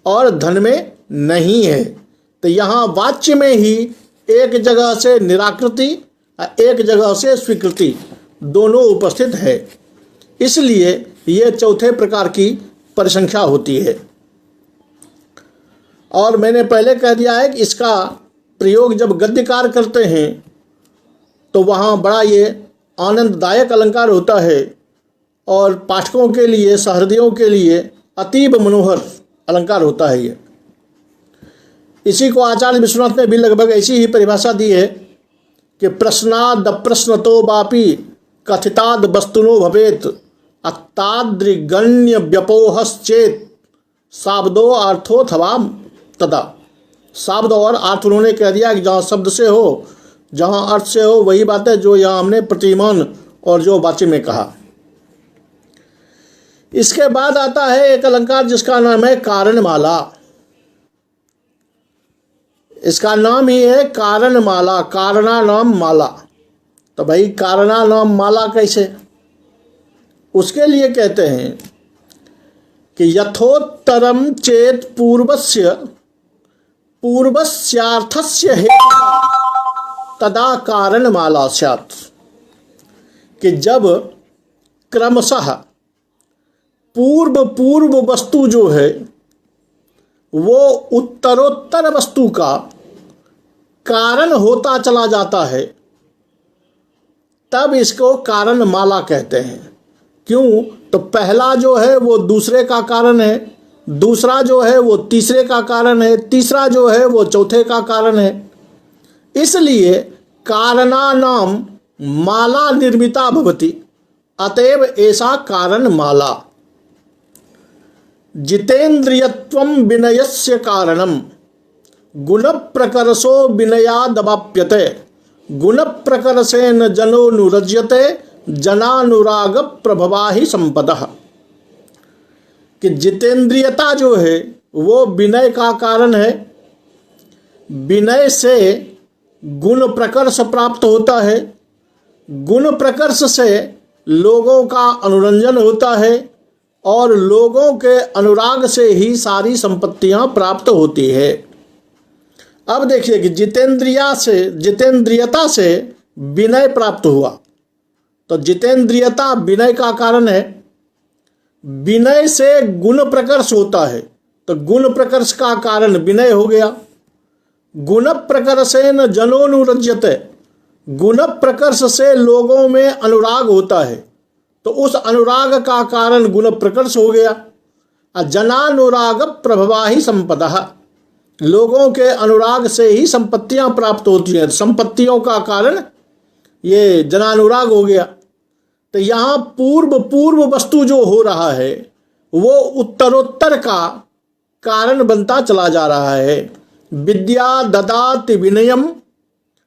और धन में नहीं है। तो यहाँ वाच्य में ही एक जगह से निराकृति, एक जगह से स्वीकृति दोनों उपस्थित है, इसलिए ये चौथे प्रकार की परिसंख्या होती है। और मैंने पहले कह दिया है कि इसका प्रयोग जब गद्यकार करते हैं तो वहाँ बड़ा ये आनंददायक अलंकार होता है और पाठकों के लिए, सहृदयों के लिए अतीब मनोहर अलंकार होता है ये। इसी को आचार्य विश्वनाथ ने भी लगभग ऐसी ही परिभाषा दी है कि प्रश्नाद प्रश्नतो वापि कथिताद वस्तुनो भवेत अत्तादृगण्य व्यपोहश्चेत शाब्दो अर्थोथवाम तदा। शब्द और अर्थ उन्होंने कह दिया कि जहाँ शब्द से हो, जहाँ अर्थ से हो, वही बात है जो यहाँ हमने प्रतिमान और जो वाच्य में कहा। इसके बाद आता है एक अलंकार जिसका नाम है कारणमाला। इसका नाम ही है कारणमाला, कारणा नाम माला। तो भाई कारणा नाम माला कैसे? उसके लिए कहते हैं कि यथोत्तरम चेत पूर्वस्यार्थस्य हेतु तदा कारणमाला स्यात्। कि जब क्रमशः पूर्व वस्तु जो है वो उत्तरोत्तर वस्तु का कारण होता चला जाता है, तब इसको कारणमाला कहते हैं। क्यों? तो पहला जो है वो दूसरे का कारण है, दूसरा जो है वो तीसरे का कारण है, तीसरा जो है वो चौथे का कारण है। इसलिए कारणानाम माला निर्मिता भवति, अतएव ऐसा कारण माला। जितेन्द्रियत्वं विनयस्य कारणम गुण प्रकर्षो विनयादवाप्यते गुण प्रकर्षेण जनोनुरज्यते जनानुराग प्रभवा ही संपदः। कि जितेंद्रियता जो है वो विनय का कारण है, विनय से गुण प्रकर्ष प्राप्त होता है, गुण प्रकर्ष से लोगों का अनुरंजन होता है और लोगों के अनुराग से ही सारी संपत्तियां प्राप्त होती है। अब देखिए कि जितेंद्रियता से विनय प्राप्त हुआ, तो जितेंद्रियता विनय का कारण है। विनय से गुण प्रकर्ष होता है, तो गुण प्रकर्ष का कारण विनय हो गया। गुण प्रकर्षेण जनोनुरज्यते, गुण प्रकर्ष से लोगों में अनुराग होता है, तो उस अनुराग का कारण गुण प्रकर्ष हो गया। जनानुराग प्रभवा ही संपदः, लोगों के अनुराग से ही संपत्तियां प्राप्त होती हैं, संपत्तियों का कारण ये जनानुराग हो गया। तो यहाँ पूर्व वस्तु जो हो रहा है वो उत्तरोत्तर का कारण बनता चला जा रहा है। विद्या ददाति विनयम,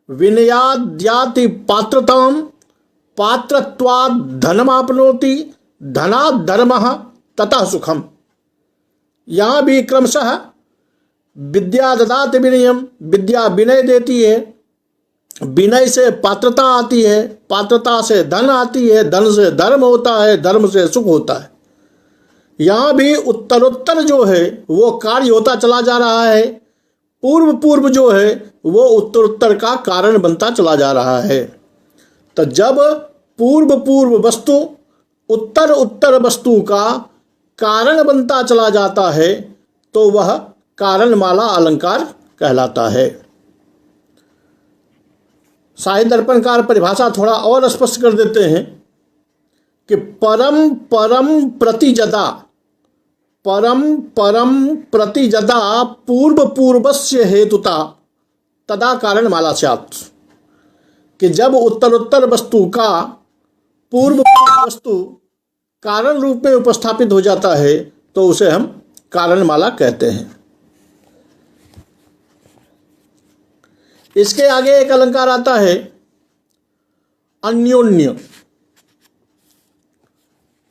विनयाद्याति पात्रताम, पात्रत्वात् धनमाप्नोति, धनात् धर्मः ततः सुखम। यहाँ भी क्रमशः विद्या ददाति विनयम, विद्या विनय देती है, विनय से पात्रता आती है, पात्रता से धन आती है, धन से धर्म होता है, धर्म से सुख होता है। यहाँ भी उत्तरोत्तर जो है वो कार्य होता चला जा रहा है, पूर्व जो है वो उत्तरोत्तर का कारण बनता चला जा रहा है। तो जब पूर्व वस्तु उत्तर वस्तु का कारण बनता चला जाता है तो वह कारणमाला अलंकार कहलाता है। साहित्य दर्पणकार परिभाषा थोड़ा और स्पष्ट कर देते हैं कि परम प्रतिजदा पूर्वस्य हेतुता तदा कारण माला स्यात्, कि जब उत्तरोत्तर वस्तु का पूर्व वस्तु कारण रूप में उपस्थापित हो जाता है तो उसे हम कारणमाला कहते हैं। इसके आगे एक अलंकार आता है अन्योन्य।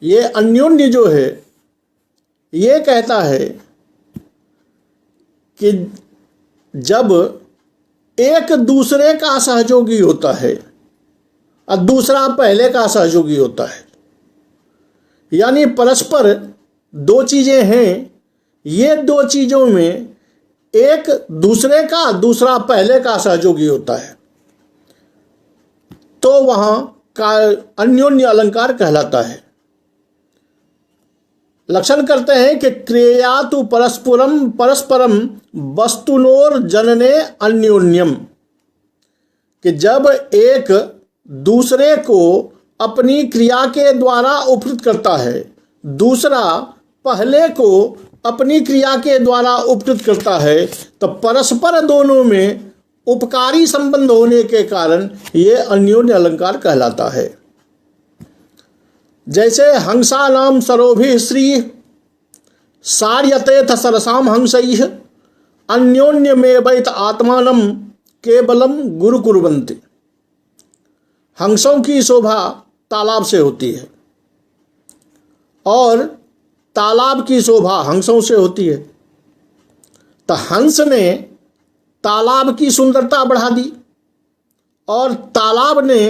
ये अन्योन्य जो है ये कहता है कि जब एक दूसरे का सहयोगी होता है और दूसरा पहले का सहयोगी होता है, यानी परस्पर दो चीजें हैं, ये दो चीजों में एक दूसरे का दूसरा पहले का सहयोगी होता है, तो वहां का अन्योन्य अलंकार कहलाता है। लक्षण करते हैं कि क्रिया तो परस्परम वस्तुनोर जनने अन्योन्यम, कि जब एक दूसरे को अपनी क्रिया के द्वारा उपकृत करता है, दूसरा पहले को अपनी क्रिया के द्वारा उपकृत करता है, तो परस्पर दोनों में उपकारी संबंध होने के कारण ये अन्योन्य अलंकार कहलाता है। जैसे हंसा नाम सरोभि श्री सार्यतेथ सरसाम हंसैः अन्योन्य में वैत आत्मानम केवलम गुरु कुर्वन्ति। हंसों की शोभा तालाब से होती है और तालाब की शोभा हंसों से होती है। तो हंस ने तालाब की सुंदरता बढ़ा दी और तालाब ने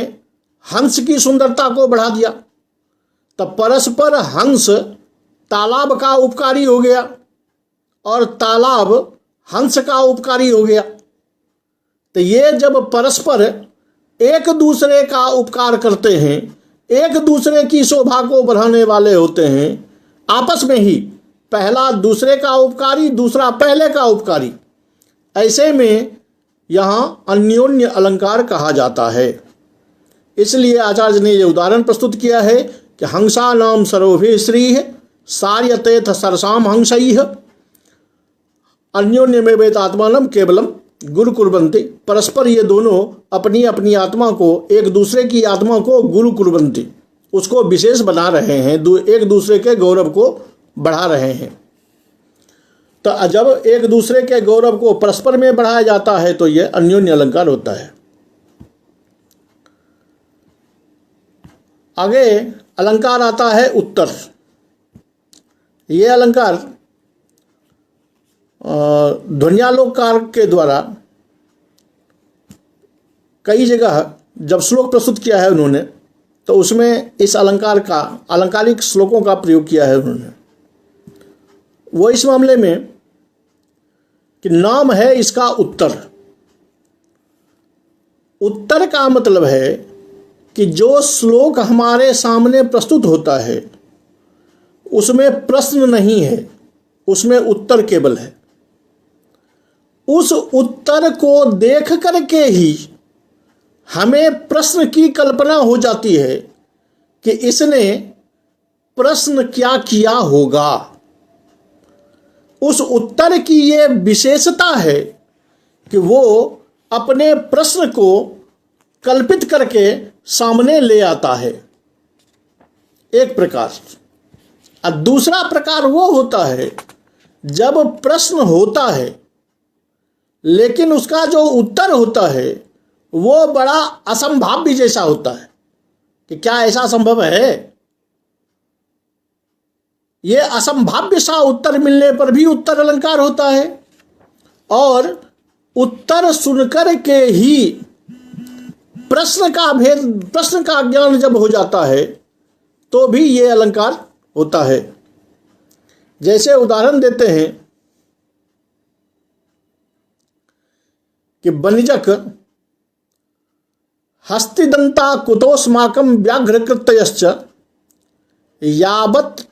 हंस की सुंदरता को बढ़ा दिया, तो परस्पर हंस तालाब का उपकारी हो गया और तालाब हंस का उपकारी हो गया। तो ये जब परस्पर एक दूसरे का उपकार करते हैं, एक दूसरे की शोभा को बढ़ाने वाले होते हैं, आपस में ही पहला दूसरे का उपकारी, दूसरा पहले का उपकारी, ऐसे में यहाँ अन्योन्य अलंकार कहा जाता है। इसलिए आचार्य ने ये उदाहरण प्रस्तुत किया है कि हंसा नाम सरोभे श्रीः सार्यतेथ सरसाम हंसैः अन्योन्य में वेत आत्मानम केवलम गुरु कुर्वन्ति। परस्पर ये दोनों अपनी अपनी आत्मा को, एक दूसरे की आत्मा को गुरु कुर्वन्ति, उसको विशेष बना रहे हैं, एक दूसरे के गौरव को बढ़ा रहे हैं। तो जब एक दूसरे के गौरव को परस्पर में बढ़ाया जाता है तो यह अन्योन्य अलंकार होता है। आगे अलंकार आता है उत्तर। ये अलंकार ध्वन्यालोककार के द्वारा कई जगह जब श्लोक प्रस्तुत किया है उन्होंने, तो उसमें इस अलंकार का, अलंकारिक श्लोकों का प्रयोग किया है उन्होंने। वो इस मामले में कि नाम है इसका उत्तर। उत्तर का मतलब है कि जो श्लोक हमारे सामने प्रस्तुत होता है उसमें प्रश्न नहीं है, उसमें उत्तर केवल है। उस उत्तर को देख करके ही हमें प्रश्न की कल्पना हो जाती है कि इसने प्रश्न क्या किया होगा। उस उत्तर की ये विशेषता है कि वो अपने प्रश्न को कल्पित करके सामने ले आता है, एक प्रकार। और दूसरा प्रकार वो होता है जब प्रश्न होता है लेकिन उसका जो उत्तर होता है वो बड़ा असंभाव्य जैसा होता है कि क्या ऐसा संभव है। ये असंभाव्य सा उत्तर मिलने पर भी उत्तर अलंकार होता है, और उत्तर सुनकर के ही प्रश्न का ज्ञान जब हो जाता है तो भी ये अलंकार होता है। जैसे उदाहरण देते हैं कि वनिजक हस्तिदंता कुतोस्माकं व्याघ्रकृतयश्च यावत्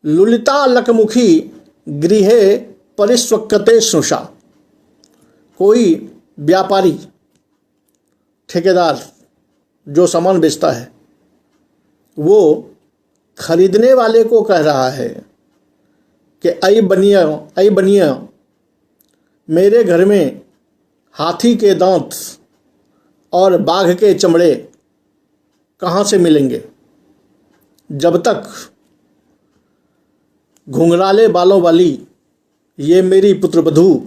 लुलिता लकमुखी गृहे परिस्वक्यते स्नुषा। कोई व्यापारी, ठेकेदार जो सामान बेचता है, वो खरीदने वाले को कह रहा है कि ऐ बनिया मेरे घर में हाथी के दांत और बाघ के चमड़े कहाँ से मिलेंगे जब तक घुंघराले बालों वाली ये मेरी पुत्रवधू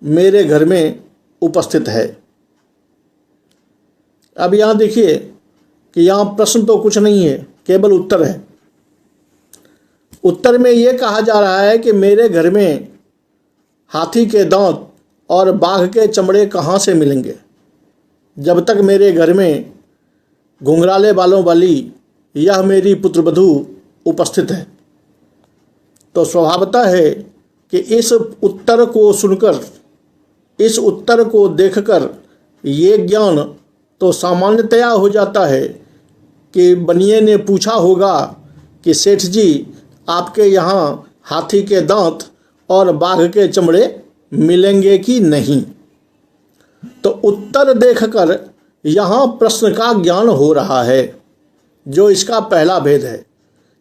मेरे घर में उपस्थित है। अब यहाँ देखिए कि यहाँ प्रश्न तो कुछ नहीं है, केवल उत्तर है। उत्तर में ये कहा जा रहा है कि मेरे घर में हाथी के दांत और बाघ के चमड़े कहाँ से मिलेंगे जब तक मेरे घर में घुंघराले बालों वाली यह मेरी पुत्रवधू उपस्थित है। तो स्वभावतः है कि इस उत्तर को सुनकर, इस उत्तर को देखकर ये ज्ञान तो सामान्यतया हो जाता है कि बनिए ने पूछा होगा कि सेठ जी आपके यहाँ हाथी के दांत और बाघ के चमड़े मिलेंगे कि नहीं। तो उत्तर देखकर यहाँ प्रश्न का ज्ञान हो रहा है, जो इसका पहला भेद है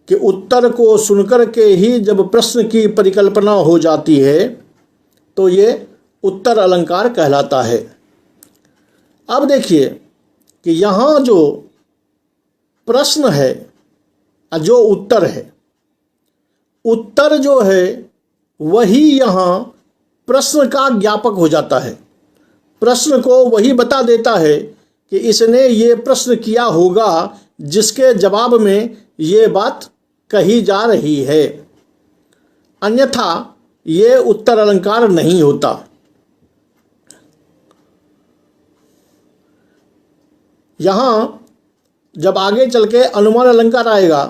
कि उत्तर को सुनकर के ही जब प्रश्न की परिकल्पना हो जाती है तो ये उत्तर अलंकार कहलाता है। अब देखिए कि यहाँ जो प्रश्न है, जो उत्तर है, उत्तर जो है वही यहाँ प्रश्न का ज्ञापक हो जाता है। प्रश्न को वही बता देता है कि इसने ये प्रश्न किया होगा जिसके जवाब में ये बात कही जा रही है, अन्यथा ये उत्तर अलंकार नहीं होता। यहाँ जब आगे चल के अनुमान अलंकार आएगा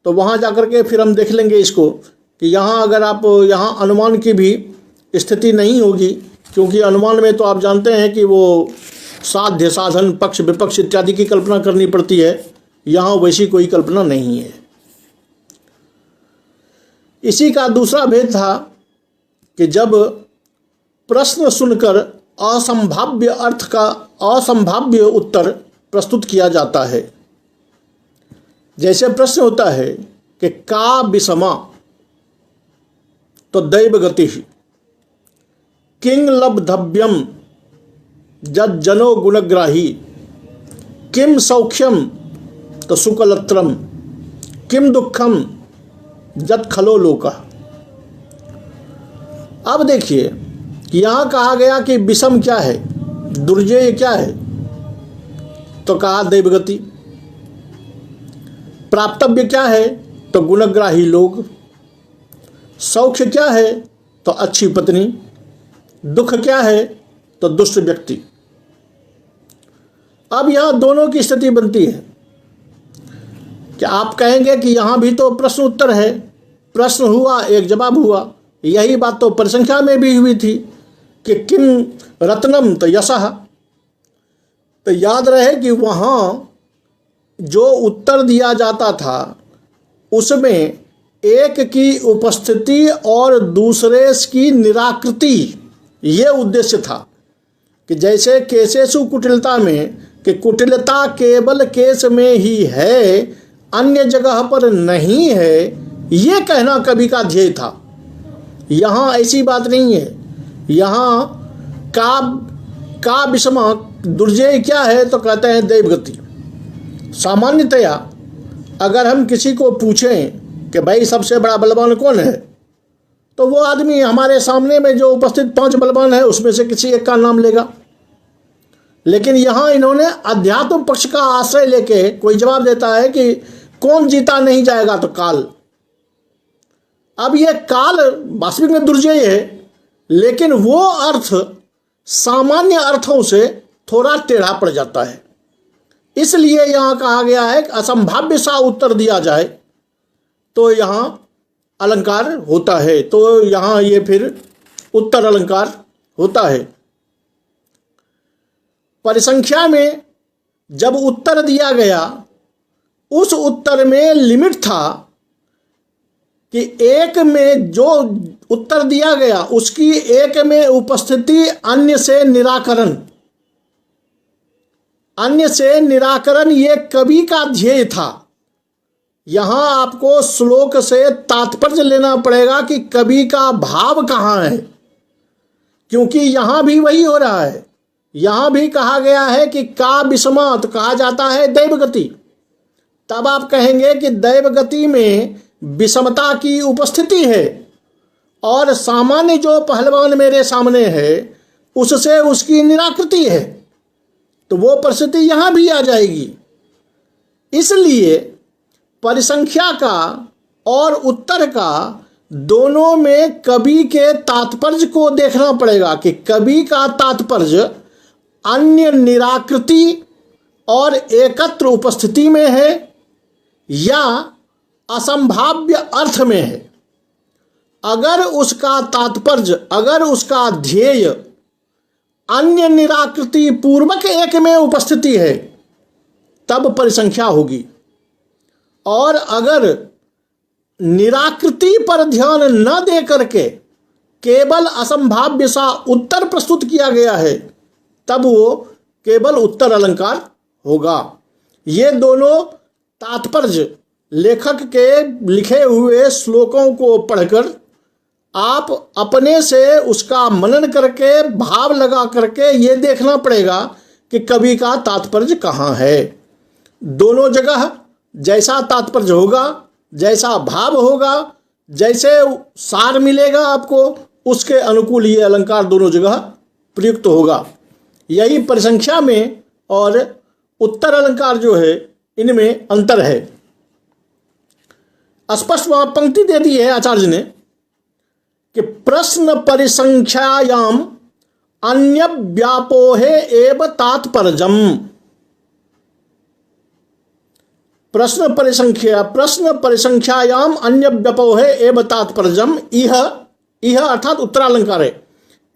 तो वहाँ जाकर के फिर हम देख लेंगे इसको कि यहाँ अगर आप यहाँ अनुमान की भी स्थिति नहीं होगी, क्योंकि अनुमान में तो आप जानते हैं कि वो साध्य साधन पक्ष विपक्ष इत्यादि की कल्पना करनी पड़ती है। यहाँ वैसी कोई कल्पना नहीं है। इसी का दूसरा भेद था कि जब प्रश्न सुनकर असंभाव्य अर्थ का असंभाव्य उत्तर प्रस्तुत किया जाता है। जैसे प्रश्न होता है कि का विषमा तो दैव गति, किंग लब्धव्यम जज्जनो गुणग्राही, किम सौख्यम तो सुकलत्रम, किम दुखम जत खलो लोका। अब देखिए कि यहाँ कहा गया कि विषम क्या है, दुर्जय क्या है, तो कहा दैवगति। प्राप्तव्य क्या है तो गुणग्राही लोग। सौख्य क्या है तो अच्छी पत्नी। दुख क्या है तो दुष्ट व्यक्ति। अब यहाँ दोनों की स्थिति बनती है कि आप कहेंगे कि यहाँ भी तो प्रश्न उत्तर है, प्रश्न हुआ एक जवाब हुआ। यही बात तो परिसंख्या में भी हुई थी कि किम रत्नम तो यशः। तो याद रहे कि वहाँ जो उत्तर दिया जाता था उसमें एक की उपस्थिति और दूसरे की निराकृति, ये उद्देश्य था कि जैसे केशेषु कुटिलता में कि कुटिलता केवल केश में ही है, अन्य जगह पर नहीं है, ये कहना कवि का ध्येय था। यहाँ ऐसी बात नहीं है। यहाँ का विषमा दुर्जय क्या है तो कहते हैं दैवगति। सामान्यतया अगर हम किसी को पूछें कि भाई सबसे बड़ा बलवान कौन है, तो वो आदमी हमारे सामने में जो उपस्थित 5 बलवान है उसमें से किसी एक का नाम लेगा। लेकिन यहाँ इन्होंने अध्यात्म पक्ष का आश्रय लेके कोई जवाब देता है कि कौन जीता नहीं जाएगा तो काल। अब ये काल वास्तविक में दुर्जय है, लेकिन वो अर्थ सामान्य अर्थों से थोड़ा टेढ़ा पड़ जाता है। इसलिए यहाँ कहा गया है कि असंभाव्य सा उत्तर दिया जाए तो यहाँ अलंकार होता है, तो यहाँ ये फिर उत्तर अलंकार होता है। परिसंख्या में जब उत्तर दिया गया, उस उत्तर में लिमिट था कि एक में जो उत्तर दिया गया उसकी एक में उपस्थिति अन्य से निराकरण, अन्य से निराकरण ये कवि का ध्येय था। यहाँ आपको श्लोक से तात्पर्य लेना पड़ेगा कि कवि का भाव कहाँ है, क्योंकि यहां भी वही हो रहा है। यहां भी कहा गया है कि का विषमा, तो कहा जाता है दैवगति। तब आप कहेंगे कि दैवगति में विषमता की उपस्थिति है और सामान्य जो पहलवान मेरे सामने है उससे उसकी निराकृति है, तो वो परिस्थिति यहां भी आ जाएगी। इसलिए परिसंख्या का और उत्तर का दोनों में कवि के तात्पर्य को देखना पड़ेगा कि कवि का तात्पर्य अन्य निराकृति और एकत्र उपस्थिति में है या असंभाव्य अर्थ में है। अगर उसका तात्पर्य, अगर उसका ध्येय अन्य निराकृति पूर्वक एक में उपस्थिति है तब परिसंख्या होगी, और अगर निराकृति पर ध्यान न दे करके केवल असंभाव्य सा उत्तर प्रस्तुत किया गया है तब वो केवल उत्तर अलंकार होगा। ये दोनों तात्पर्य लेखक के लिखे हुए श्लोकों को पढ़कर आप अपने से उसका मनन करके भाव लगा करके ये देखना पड़ेगा कि कवि का तात्पर्य कहाँ है। दोनों जगह जैसा तात्पर्य होगा, जैसा भाव होगा, जैसे सार मिलेगा आपको, उसके अनुकूल ये अलंकार दोनों जगह प्रयुक्त होगा। यही परिसंख्या में और उत्तर अलंकार जो है इनमें अंतर है। स्पष्ट वहां पंक्ति दे दी है आचार्य ने कि प्रश्न परिसंख्यायाम अन्य व्यापोहे एव तात्पर्यम। प्रश्न परिसंख्यायाम अन्य व्यापोहे एव तात्पर्यम। इह अर्थात उत्तरालंकार है।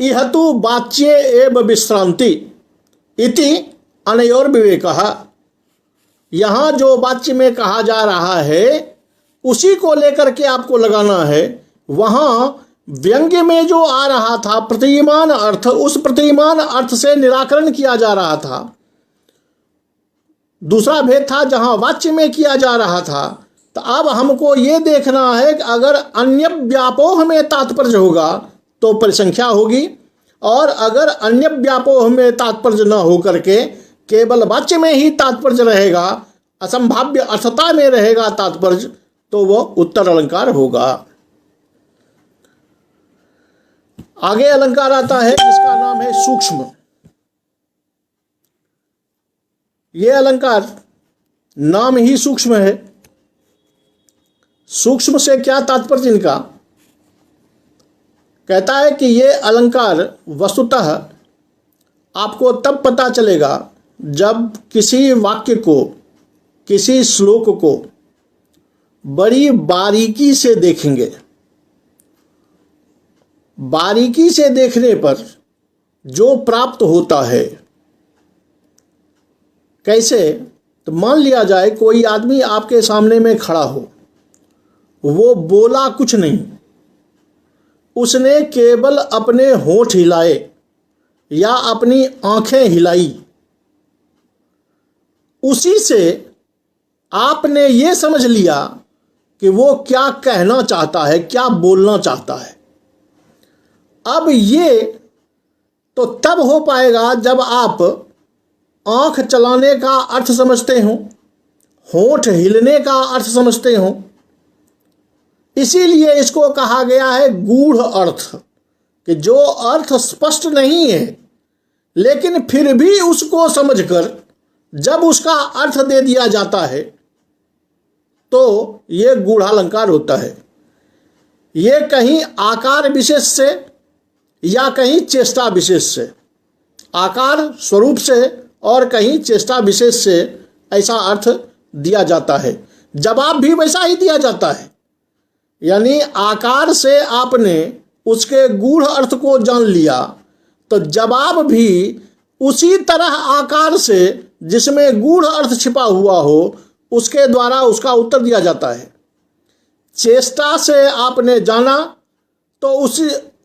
इह तु वाच्ये एव विश्रांति इति अनयोर विवेकः। यहाँ जो वाच्य में कहा जा रहा है उसी को लेकर के आपको लगाना है। वहाँ व्यंग्य में जो आ रहा था प्रतिमान अर्थ, उस प्रतिमान अर्थ से निराकरण किया जा रहा था। दूसरा भेद था जहाँ वाच्य में किया जा रहा था। तो अब हमको ये देखना है कि अगर अन्य व्यापोह में तात्पर्य होगा तो परिसंख्या होगी, और अगर अन्य व्यापोह में तात्पर्य न हो करके केवल वाच्य में ही तात्पर्य रहेगा, असंभाव्य अर्थता में रहेगा तात्पर्य, तो वो उत्तर अलंकार होगा। आगे अलंकार आता है जिसका नाम है सूक्ष्म। ये अलंकार नाम ही सूक्ष्म है। सूक्ष्म से क्या तात्पर्य इनका? कहता है कि ये अलंकार वस्तुतः आपको तब पता चलेगा जब किसी वाक्य को, किसी श्लोक को बड़ी बारीकी से देखेंगे। बारीकी से देखने पर जो प्राप्त होता है, कैसे? तो मान लिया जाए कोई आदमी आपके सामने में खड़ा हो, वो बोला कुछ नहीं, उसने केवल अपने होंठ हिलाए या अपनी आंखें हिलाई, उसी से आपने ये समझ लिया कि वो क्या कहना चाहता है, क्या बोलना चाहता है। अब ये तो तब हो पाएगा जब आप आंख चलाने का अर्थ समझते हो, होंठ हिलने का अर्थ समझते हो। इसीलिए इसको कहा गया है गूढ़ अर्थ, कि जो अर्थ स्पष्ट नहीं है लेकिन फिर भी उसको समझकर जब उसका अर्थ दे दिया जाता है तो ये गूढ़ालंकार होता है। ये कहीं आकार विशेष से या कहीं चेष्टा विशेष से, आकार स्वरूप से और कहीं चेष्टा विशेष से ऐसा अर्थ दिया जाता है। जवाब भी वैसा ही दिया जाता है, यानी आकार से आपने उसके गूढ़ अर्थ को जान लिया तो जवाब भी उसी तरह आकार से जिसमें गूढ़ अर्थ छिपा हुआ हो उसके द्वारा उसका उत्तर दिया जाता है। चेष्टा से आपने जाना तो उस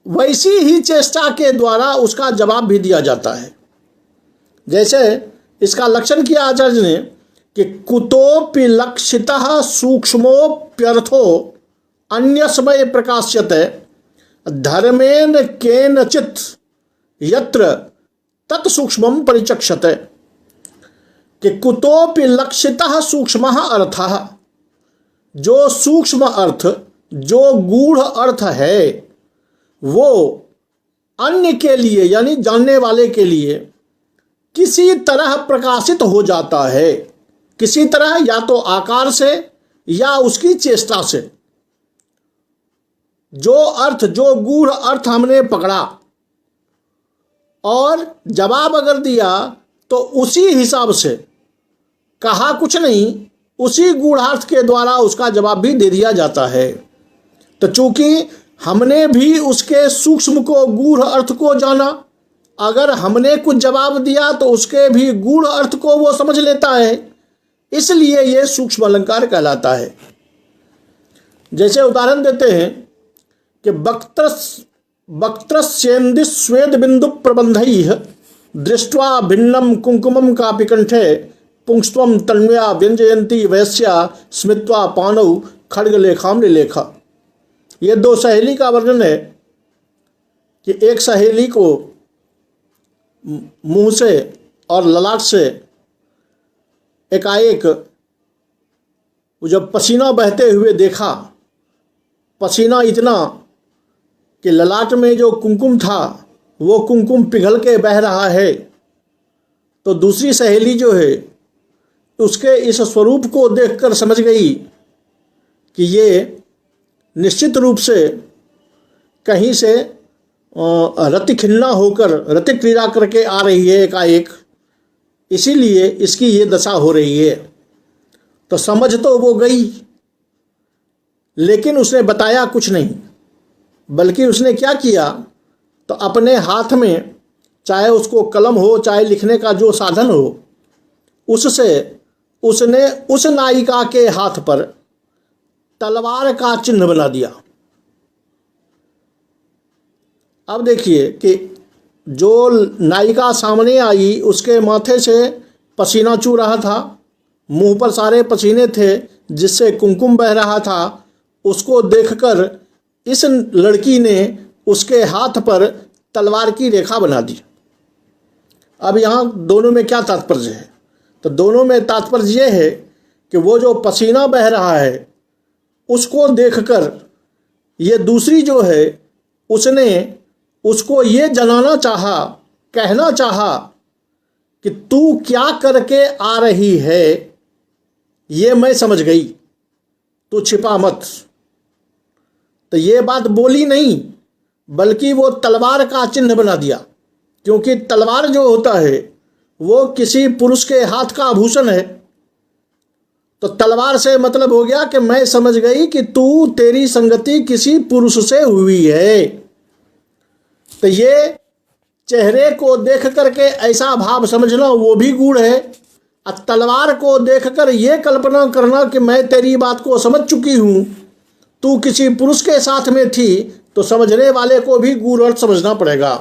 वैसी ही चेष्टा के द्वारा उसका जवाब भी दिया जाता है। जैसे इसका लक्षण किया आचार्य ने कि कुतोपि लक्षितः सूक्ष्मोप्यर्थो अन्यस्मय प्रकाश्यते धर्मेण केनचित् यत्र तत्सूक्ष्मं परिचक्षते कि कुतोपि लक्षितः सूक्ष्मः अर्थः। जो सूक्ष्म अर्थ, जो गूढ़ अर्थ है, वो अन्य के लिए यानी जानने वाले के लिए किसी तरह प्रकाशित हो जाता है। किसी तरह, या तो आकार से या उसकी चेष्टा से। जो अर्थ, जो गूढ़ अर्थ हमने पकड़ा और जवाब अगर दिया तो उसी हिसाब से, कहा कुछ नहीं, उसी गूढ़ार्थ के द्वारा उसका जवाब भी दे दिया जाता है। तो चूंकि हमने भी उसके सूक्ष्म को, गूढ़ अर्थ को जाना, अगर हमने कुछ जवाब दिया तो उसके भी गूढ़ अर्थ को वो समझ लेता है, इसलिए ये सूक्ष्म अलंकार कहलाता है। जैसे उदाहरण देते हैं कि वक्त्रस्येन्दि स्वेद बिंदु प्रबंधैः दृष्ट्वा भिन्नम कुंकुमम कापि कंठे पुंस्त्वम तन्मया व्यंजयंती वैश्या स्मित्वा पानौ खड्ग लेखाम लेखा। ये दो सहेली का वर्णन है कि एक सहेली को मुंह से और ललाट से एकाएक जब पसीना बहते हुए देखा, पसीना इतना कि ललाट में जो कुमकुम था वो कुमकुम पिघल के बह रहा है, तो दूसरी सहेली जो है उसके इस स्वरूप को देखकर समझ गई कि ये निश्चित रूप से कहीं से रति खिन्ना होकर, रति क्रीड़ा करके आ रही है एकाएक, इसीलिए इसकी ये दशा हो रही है। तो समझ तो वो गई, लेकिन उसने बताया कुछ नहीं, बल्कि उसने क्या किया, तो अपने हाथ में, चाहे उसको कलम हो चाहे लिखने का जो साधन हो, उससे उसने उस नायिका के हाथ पर तलवार का चिन्ह बना दिया। अब देखिए कि जो नायिका सामने आई उसके माथे से पसीना चू रहा था, मुंह पर सारे पसीने थे जिससे कुमकुम बह रहा था। उसको देखकर इस लड़की ने उसके हाथ पर तलवार की रेखा बना दी। अब यहाँ दोनों में क्या तात्पर्य है? तो दोनों में तात्पर्य ये है कि वो जो पसीना बह रहा है उसको देखकर ये दूसरी जो है उसने उसको ये जनाना चाहा, कहना चाहा कि तू क्या करके आ रही है ये मैं समझ गई, तू छिपा मत। तो ये बात बोली नहीं, बल्कि वो तलवार का चिन्ह बना दिया, क्योंकि तलवार जो होता है वो किसी पुरुष के हाथ का आभूषण है। तो तलवार से मतलब हो गया कि मैं समझ गई कि तू, तेरी संगति किसी पुरुष से हुई है। तो ये चेहरे को देख करके ऐसा भाव समझना वो भी गूढ़ है, और तलवार को देखकर ये कल्पना करना कि मैं तेरी बात को समझ चुकी हूँ, तू किसी पुरुष के साथ में थी, तो समझने वाले को भी गूढ़ अर्थ समझना पड़ेगा,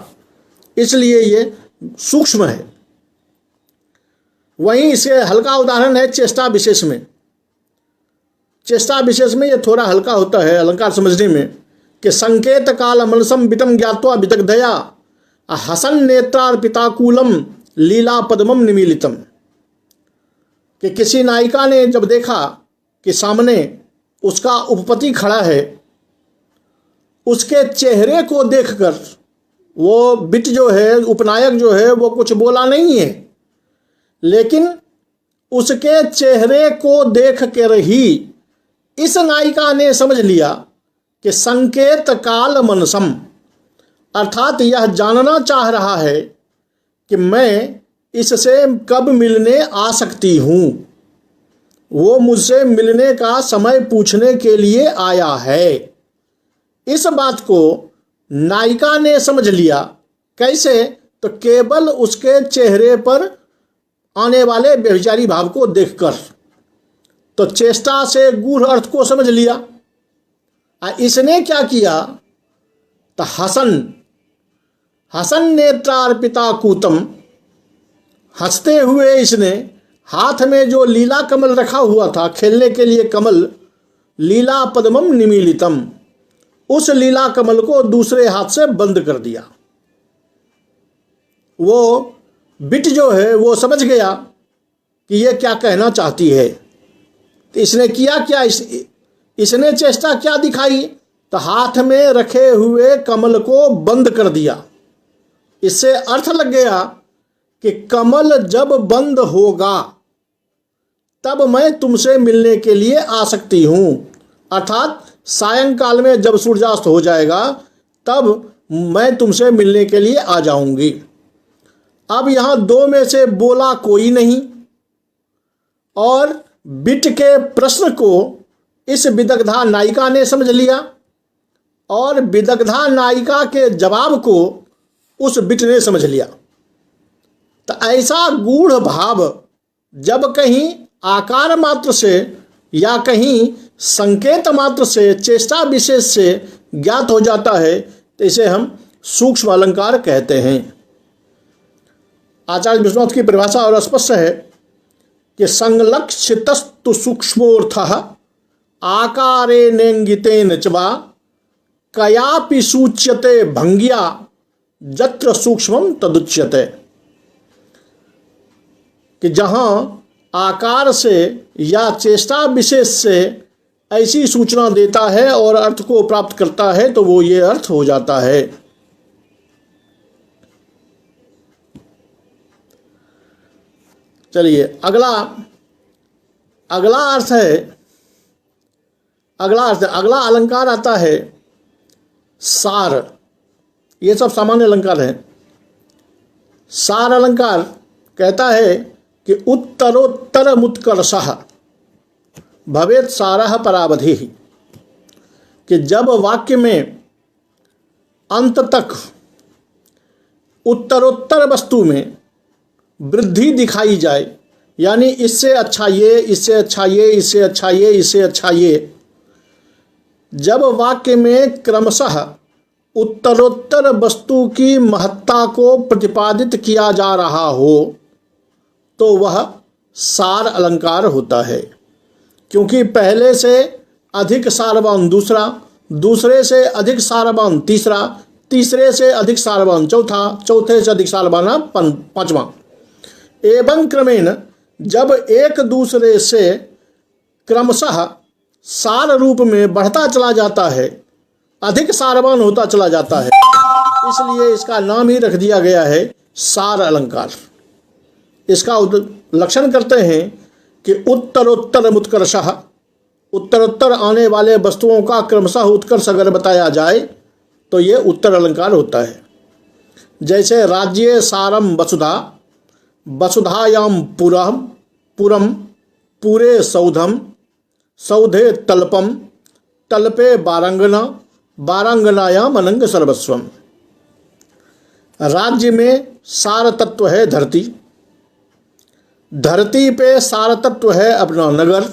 इसलिए ये सूक्ष्म है। वहीं इसके हल्का उदाहरण है चेष्टा विशेष में। चेष्टा विशेष में ये थोड़ा हल्का होता है अलंकार समझने में कि संकेत काल मनसम वितम ज्ञात्वा विदग्धया हसन नेत्रार्पिताकूलम लीला पद्मम निमीलितम। कि किसी नायिका ने जब देखा कि सामने उसका उपपति खड़ा है, उसके चेहरे को देखकर वो बिट जो है, उपनायक जो है, वो कुछ बोला नहीं है, लेकिन उसके चेहरे को देख कर ही इस नायिका ने समझ लिया कि संकेत काल मनसम, अर्थात यह जानना चाह रहा है कि मैं इससे कब मिलने आ सकती हूँ, वो मुझसे मिलने का समय पूछने के लिए आया है। इस बात को नायिका ने समझ लिया। कैसे? तो केवल उसके चेहरे पर आने वाले व्यभिचारी भाव को देखकर। तो चेष्टा से गूढ़ अर्थ को समझ लिया। इसने क्या किया? तो हसन नेत्रार्पिता कूतम, हंसते हुए इसने हाथ में जो लीला कमल रखा हुआ था खेलने के लिए कमल, लीला पद्मम निमीलितम, उस लीला कमल को दूसरे हाथ से बंद कर दिया। वो बिट जो है वो समझ गया कि ये क्या कहना चाहती है। तो इसने किया क्या, इसने चेष्टा क्या दिखाई, तो हाथ में रखे हुए कमल को बंद कर दिया। इससे अर्थ लग गया कि कमल जब बंद होगा तब मैं तुमसे मिलने के लिए आ सकती हूँ, अर्थात सायंकाल में जब सूर्यास्त हो जाएगा तब मैं तुमसे मिलने के लिए आ जाऊंगी। अब यहाँ दो में से बोला कोई नहीं, और बिट के प्रश्न को इस विदग्धा नायिका ने समझ लिया और विदग्धा नायिका के जवाब को उस बिट ने समझ लिया। तो ऐसा गूढ़ भाव जब कहीं आकार मात्र से या कहीं संकेत मात्र से चेष्टा विशेष से ज्ञात हो जाता है तो इसे हम सूक्ष्म अलंकार कहते हैं। आचार्य विश्वनाथ की परिभाषा और स्पष्ट है कि संलक्षितस्तु सूक्ष्मोऽर्थः आकारेणेङ्गितेन च वा कयापि सूच्यते भंग्या जत्र सूक्ष्मं तदुच्यते, कि जहाँ आकार से या चेष्टा विशेष से ऐसी सूचना देता है और अर्थ को प्राप्त करता है तो वो ये अर्थ हो जाता है। चलिए अगला अर्थ है, अगला अलंकार आता है सार। ये सब सामान्य अलंकार है। सार अलंकार कहता है कि उत्तरोत्तर मुत्कर्षः भवेत् सारः परावधि, कि जब वाक्य में अंत तक उत्तरोत्तर वस्तु में वृद्धि दिखाई जाए, यानी इससे अच्छा ये, इससे अच्छा ये, इससे अच्छा ये, इससे अच्छा ये, जब वाक्य में क्रमशः उत्तरोत्तर वस्तु की महत्ता को प्रतिपादित किया जा रहा हो तो वह सार अलंकार होता है। क्योंकि पहले से अधिक सारवान दूसरा, दूसरे से अधिक सारवान तीसरा, तीसरे से अधिक सारवान चौथा, चौथे से अधिक सारवान पांचवा, एवं क्रमेण जब एक दूसरे से क्रमशः सार रूप में बढ़ता चला जाता है, अधिक सारवान होता चला जाता है, इसलिए इसका नाम ही रख दिया गया है सार अलंकार। इसका लक्षण करते हैं कि उत्तरोत्तर मुत्कर्षः, उत्तरोत्तर आने वाले वस्तुओं का क्रमशः उत्कर्ष अगर बताया जाए तो ये उत्तर अलंकार होता है। जैसे राज्ये सारम वसुधा, वसुधायाम पुरम, पूरे सौधम, सौधे तल्पम, तल्पे बारांगना, बारांगनायाम अनंग सर्वस्वम। राज्य में सार तत्व है धरती, धरती पे सार तत्व है अपना नगर,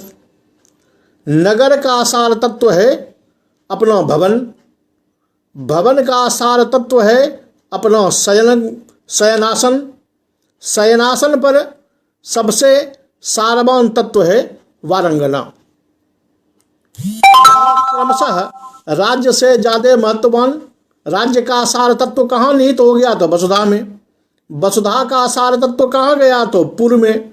नगर का सार तत्व है अपना भवन, भवन का सार तत्व है अपना शयनासन, शयनासन पर सबसे सारवान तत्व है वारंगना। क्रमशः राज्य से ज्यादा महत्ववान राज्य का सार तत्व कहाँ निहित हो गया तो वसुधा में, वसुधा का सार तत्व कहाँ गया तो पुर में,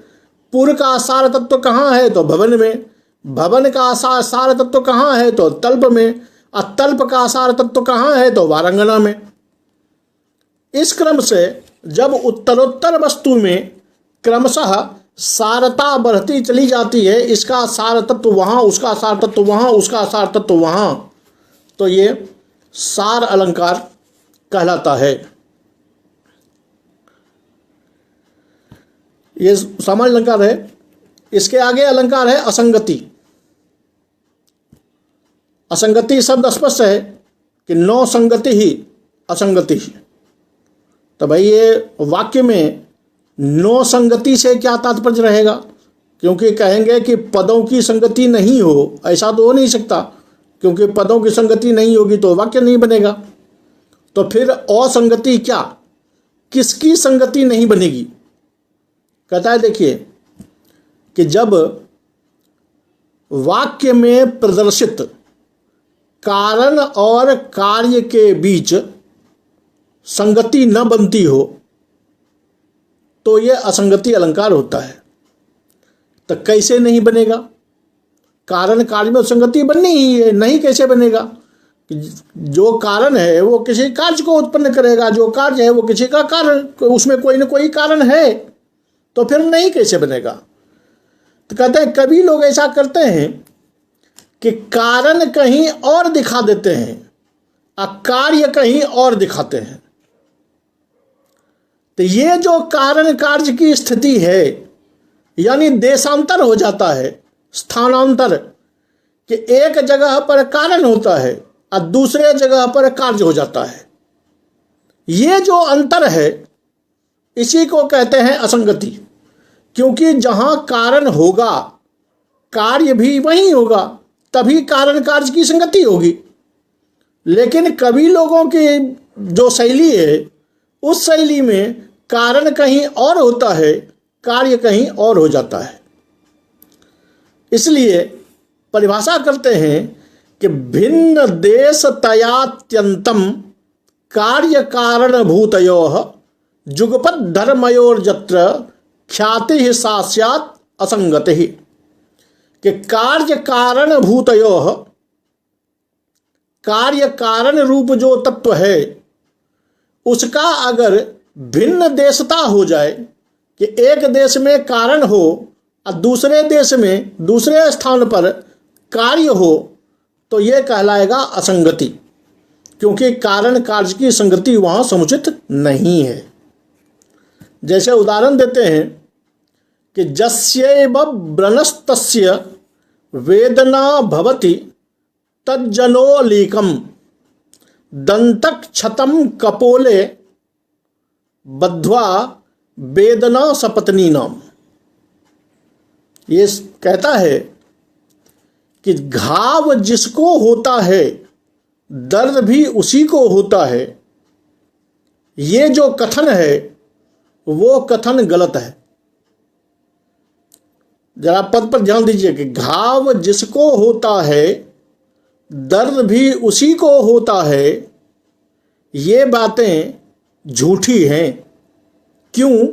पुर का सार तत्व कहाँ है तो भवन में, भवन का सार तत्व कहाँ है तो तल्प में, और तल्प का सार तत्व कहाँ है तो वारंगना में। इस क्रम से जब उत्तरोत्तर वस्तु में क्रमशः सारता बढ़ती चली जाती है, इसका सार तत्व वहाँ, उसका सार तत्व वहाँ, उसका सार तत्व वहाँ, तो ये सार अलंकार कहलाता है। ये सामान्य अलंकार है। इसके आगे अलंकार है असंगति। असंगति शब्द स्पष्ट है कि नौ संगति ही असंगति ही। तो भाई ये वाक्य में नौ संगति से क्या तात्पर्य रहेगा, क्योंकि कहेंगे कि पदों की संगति नहीं हो, ऐसा तो हो नहीं सकता, क्योंकि पदों की संगति नहीं होगी तो वाक्य नहीं बनेगा। तो फिर असंगति क्या, किसकी संगति नहीं बनेगी। कहता है देखिए कि जब वाक्य में प्रदर्शित कारण और कार्य के बीच संगति न बनती हो तो ये असंगति अलंकार होता है। तो कैसे नहीं बनेगा? कारण कार्य में संगति बननी ही है, नहीं कैसे बनेगा? जो कारण है वो किसी कार्य को उत्पन्न करेगा, जो कार्य है वो किसी का कारण, उसमें कोई ना कोई कारण है, तो फिर नहीं कैसे बनेगा? तो कहते हैं कभी लोग ऐसा करते हैं कि कारण कहीं और दिखा देते हैं और कार्य कहीं और दिखाते हैं। तो ये जो कारण कार्य की स्थिति है, यानी देशांतर हो जाता है, स्थानांतर, कि एक जगह पर कारण होता है और दूसरे जगह पर कार्य हो जाता है। ये जो अंतर है इसी को कहते हैं असंगति। क्योंकि जहाँ कारण होगा कार्य भी वहीं होगा, तभी कारण कार्य की संगति होगी। लेकिन कभी लोगों की जो शैली है उस शैली में कारण कहीं और होता है, कार्य कहीं और हो जाता है। इसलिए परिभाषा करते हैं कि भिन्न देश तयात्यंतम कार्य कारण भूतयोः जुगपद धर्मयोर्यत्र ख्याति सा स्यात् असंगति। कि कार्य कारण भूतयोः, कार्य कारण रूप जो तत्व है उसका अगर भिन्न देशता हो जाए, कि एक देश में कारण हो और दूसरे देश में दूसरे स्थान पर कार्य हो, तो यह कहलाएगा असंगति। क्योंकि कारण कार्य की संगति वहाँ समुचित नहीं है। जैसे उदाहरण देते हैं कि जस्यैव व्रणस्तस्य वेदना भवति तज्जनोलीकम दंतक्षतम कपोले बद्ध्वा वेदना सपत्नी नाम। ये कहता है कि घाव जिसको होता है दर्द भी उसी को होता है। ये जो कथन है वो कथन गलत है। जरा पद पर ध्यान दीजिए कि घाव जिसको होता है दर्द भी उसी को होता है, ये बातें झूठी हैं। क्यों?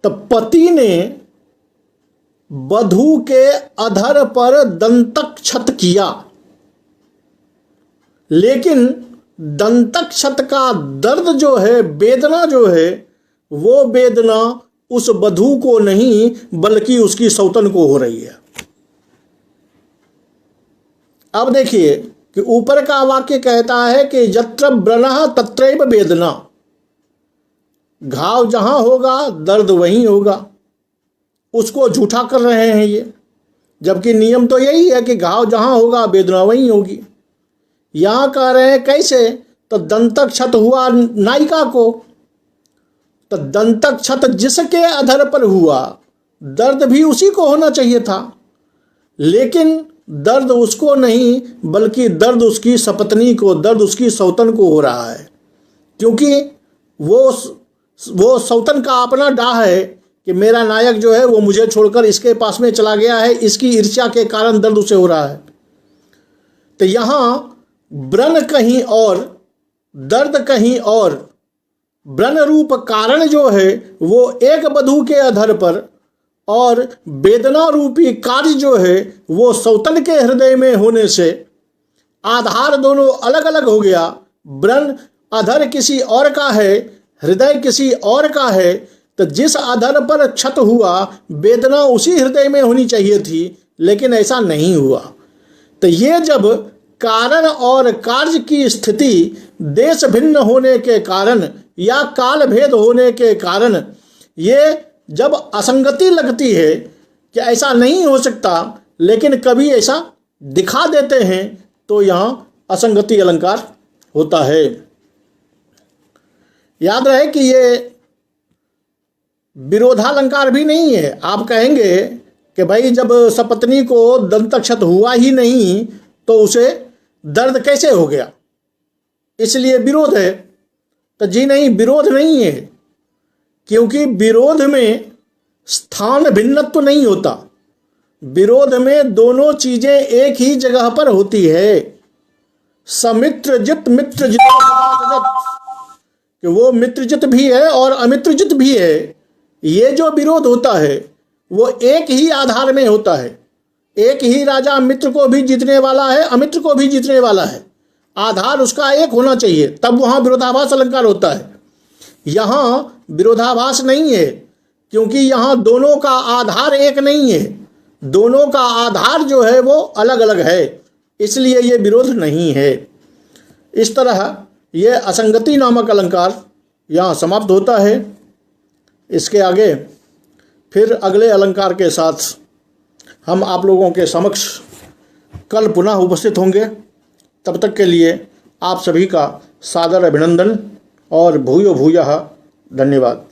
तो पति ने वधू के अधर पर दंतक्षत किया, लेकिन दंतक्षत का दर्द जो है, वेदना जो है, वो वेदना उस वधू को नहीं बल्कि उसकी सौतन को हो रही है। अब देखिए कि ऊपर का वाक्य कहता है कि यत्र व्रणः तत्रैव वेदना। घाव जहां होगा दर्द वहीं होगा। उसको झूठा कर रहे हैं ये, जबकि नियम तो यही है कि घाव जहां होगा वेदना वहीं होगी। यहां कह रहे हैं कैसे? तो दंतक्षत हुआ नायिका को, तो दंतक्षत जिसके अधर पर हुआ दर्द भी उसी को होना चाहिए था, लेकिन दर्द उसको नहीं बल्कि दर्द उसकी सपत्नी को, दर्द उसकी सौतन को हो रहा है। क्योंकि वो सौतन का अपना डाह है कि मेरा नायक जो है वो मुझे छोड़कर इसके पास में चला गया है, इसकी ईर्ष्या के कारण दर्द उसे हो रहा है। तो यहाँ व्रण कहीं और, दर्द कहीं और, व्रण रूप कारण जो है वो एक वधू के अधर पर और वेदना रूपी कार्य जो है वो सौतन के हृदय में होने से आधार दोनों अलग अलग हो गया। व्रण अधर किसी और का है, हृदय किसी और का है, तो जिस आधार पर क्षत हुआ वेदना उसी हृदय में होनी चाहिए थी, लेकिन ऐसा नहीं हुआ। तो ये जब कारण और कार्य की स्थिति देश भिन्न होने के कारण या काल भेद होने के कारण ये जब असंगति लगती है कि ऐसा नहीं हो सकता, लेकिन कभी ऐसा दिखा देते हैं, तो यहाँ असंगति अलंकार होता है। याद रहे कि ये विरोधालंकार भी नहीं है। आप कहेंगे कि भाई जब सपत्नी को दंतक्षत हुआ ही नहीं तो उसे दर्द कैसे हो गया, इसलिए विरोध है। तो जी नहीं, विरोध नहीं है, क्योंकि विरोध में स्थान भिन्नत्व नहीं होता। विरोध में दोनों चीजें एक ही जगह पर होती है। समित्र जित मित्र जित, कि वो मित्रजित भी है और अमित्रजित भी है। ये जो विरोध होता है वो एक ही आधार में होता है। एक ही राजा मित्र को भी जीतने वाला है, अमित्र को भी जीतने वाला है। आधार उसका एक होना चाहिए, तब वहाँ विरोधाभास अलंकार होता है। यहाँ विरोधाभास नहीं है, क्योंकि यहाँ दोनों का आधार एक नहीं है। दोनों का आधार जो है वो अलग अलग है, इसलिए ये विरोध नहीं है। इस तरह ये असंगति नामक अलंकार यहाँ समाप्त होता है। इसके आगे फिर अगले अलंकार के साथ हम आप लोगों के समक्ष कल पुनः उपस्थित होंगे। तब तक के लिए आप सभी का सादर अभिनंदन और भूयो भूयः धन्यवाद।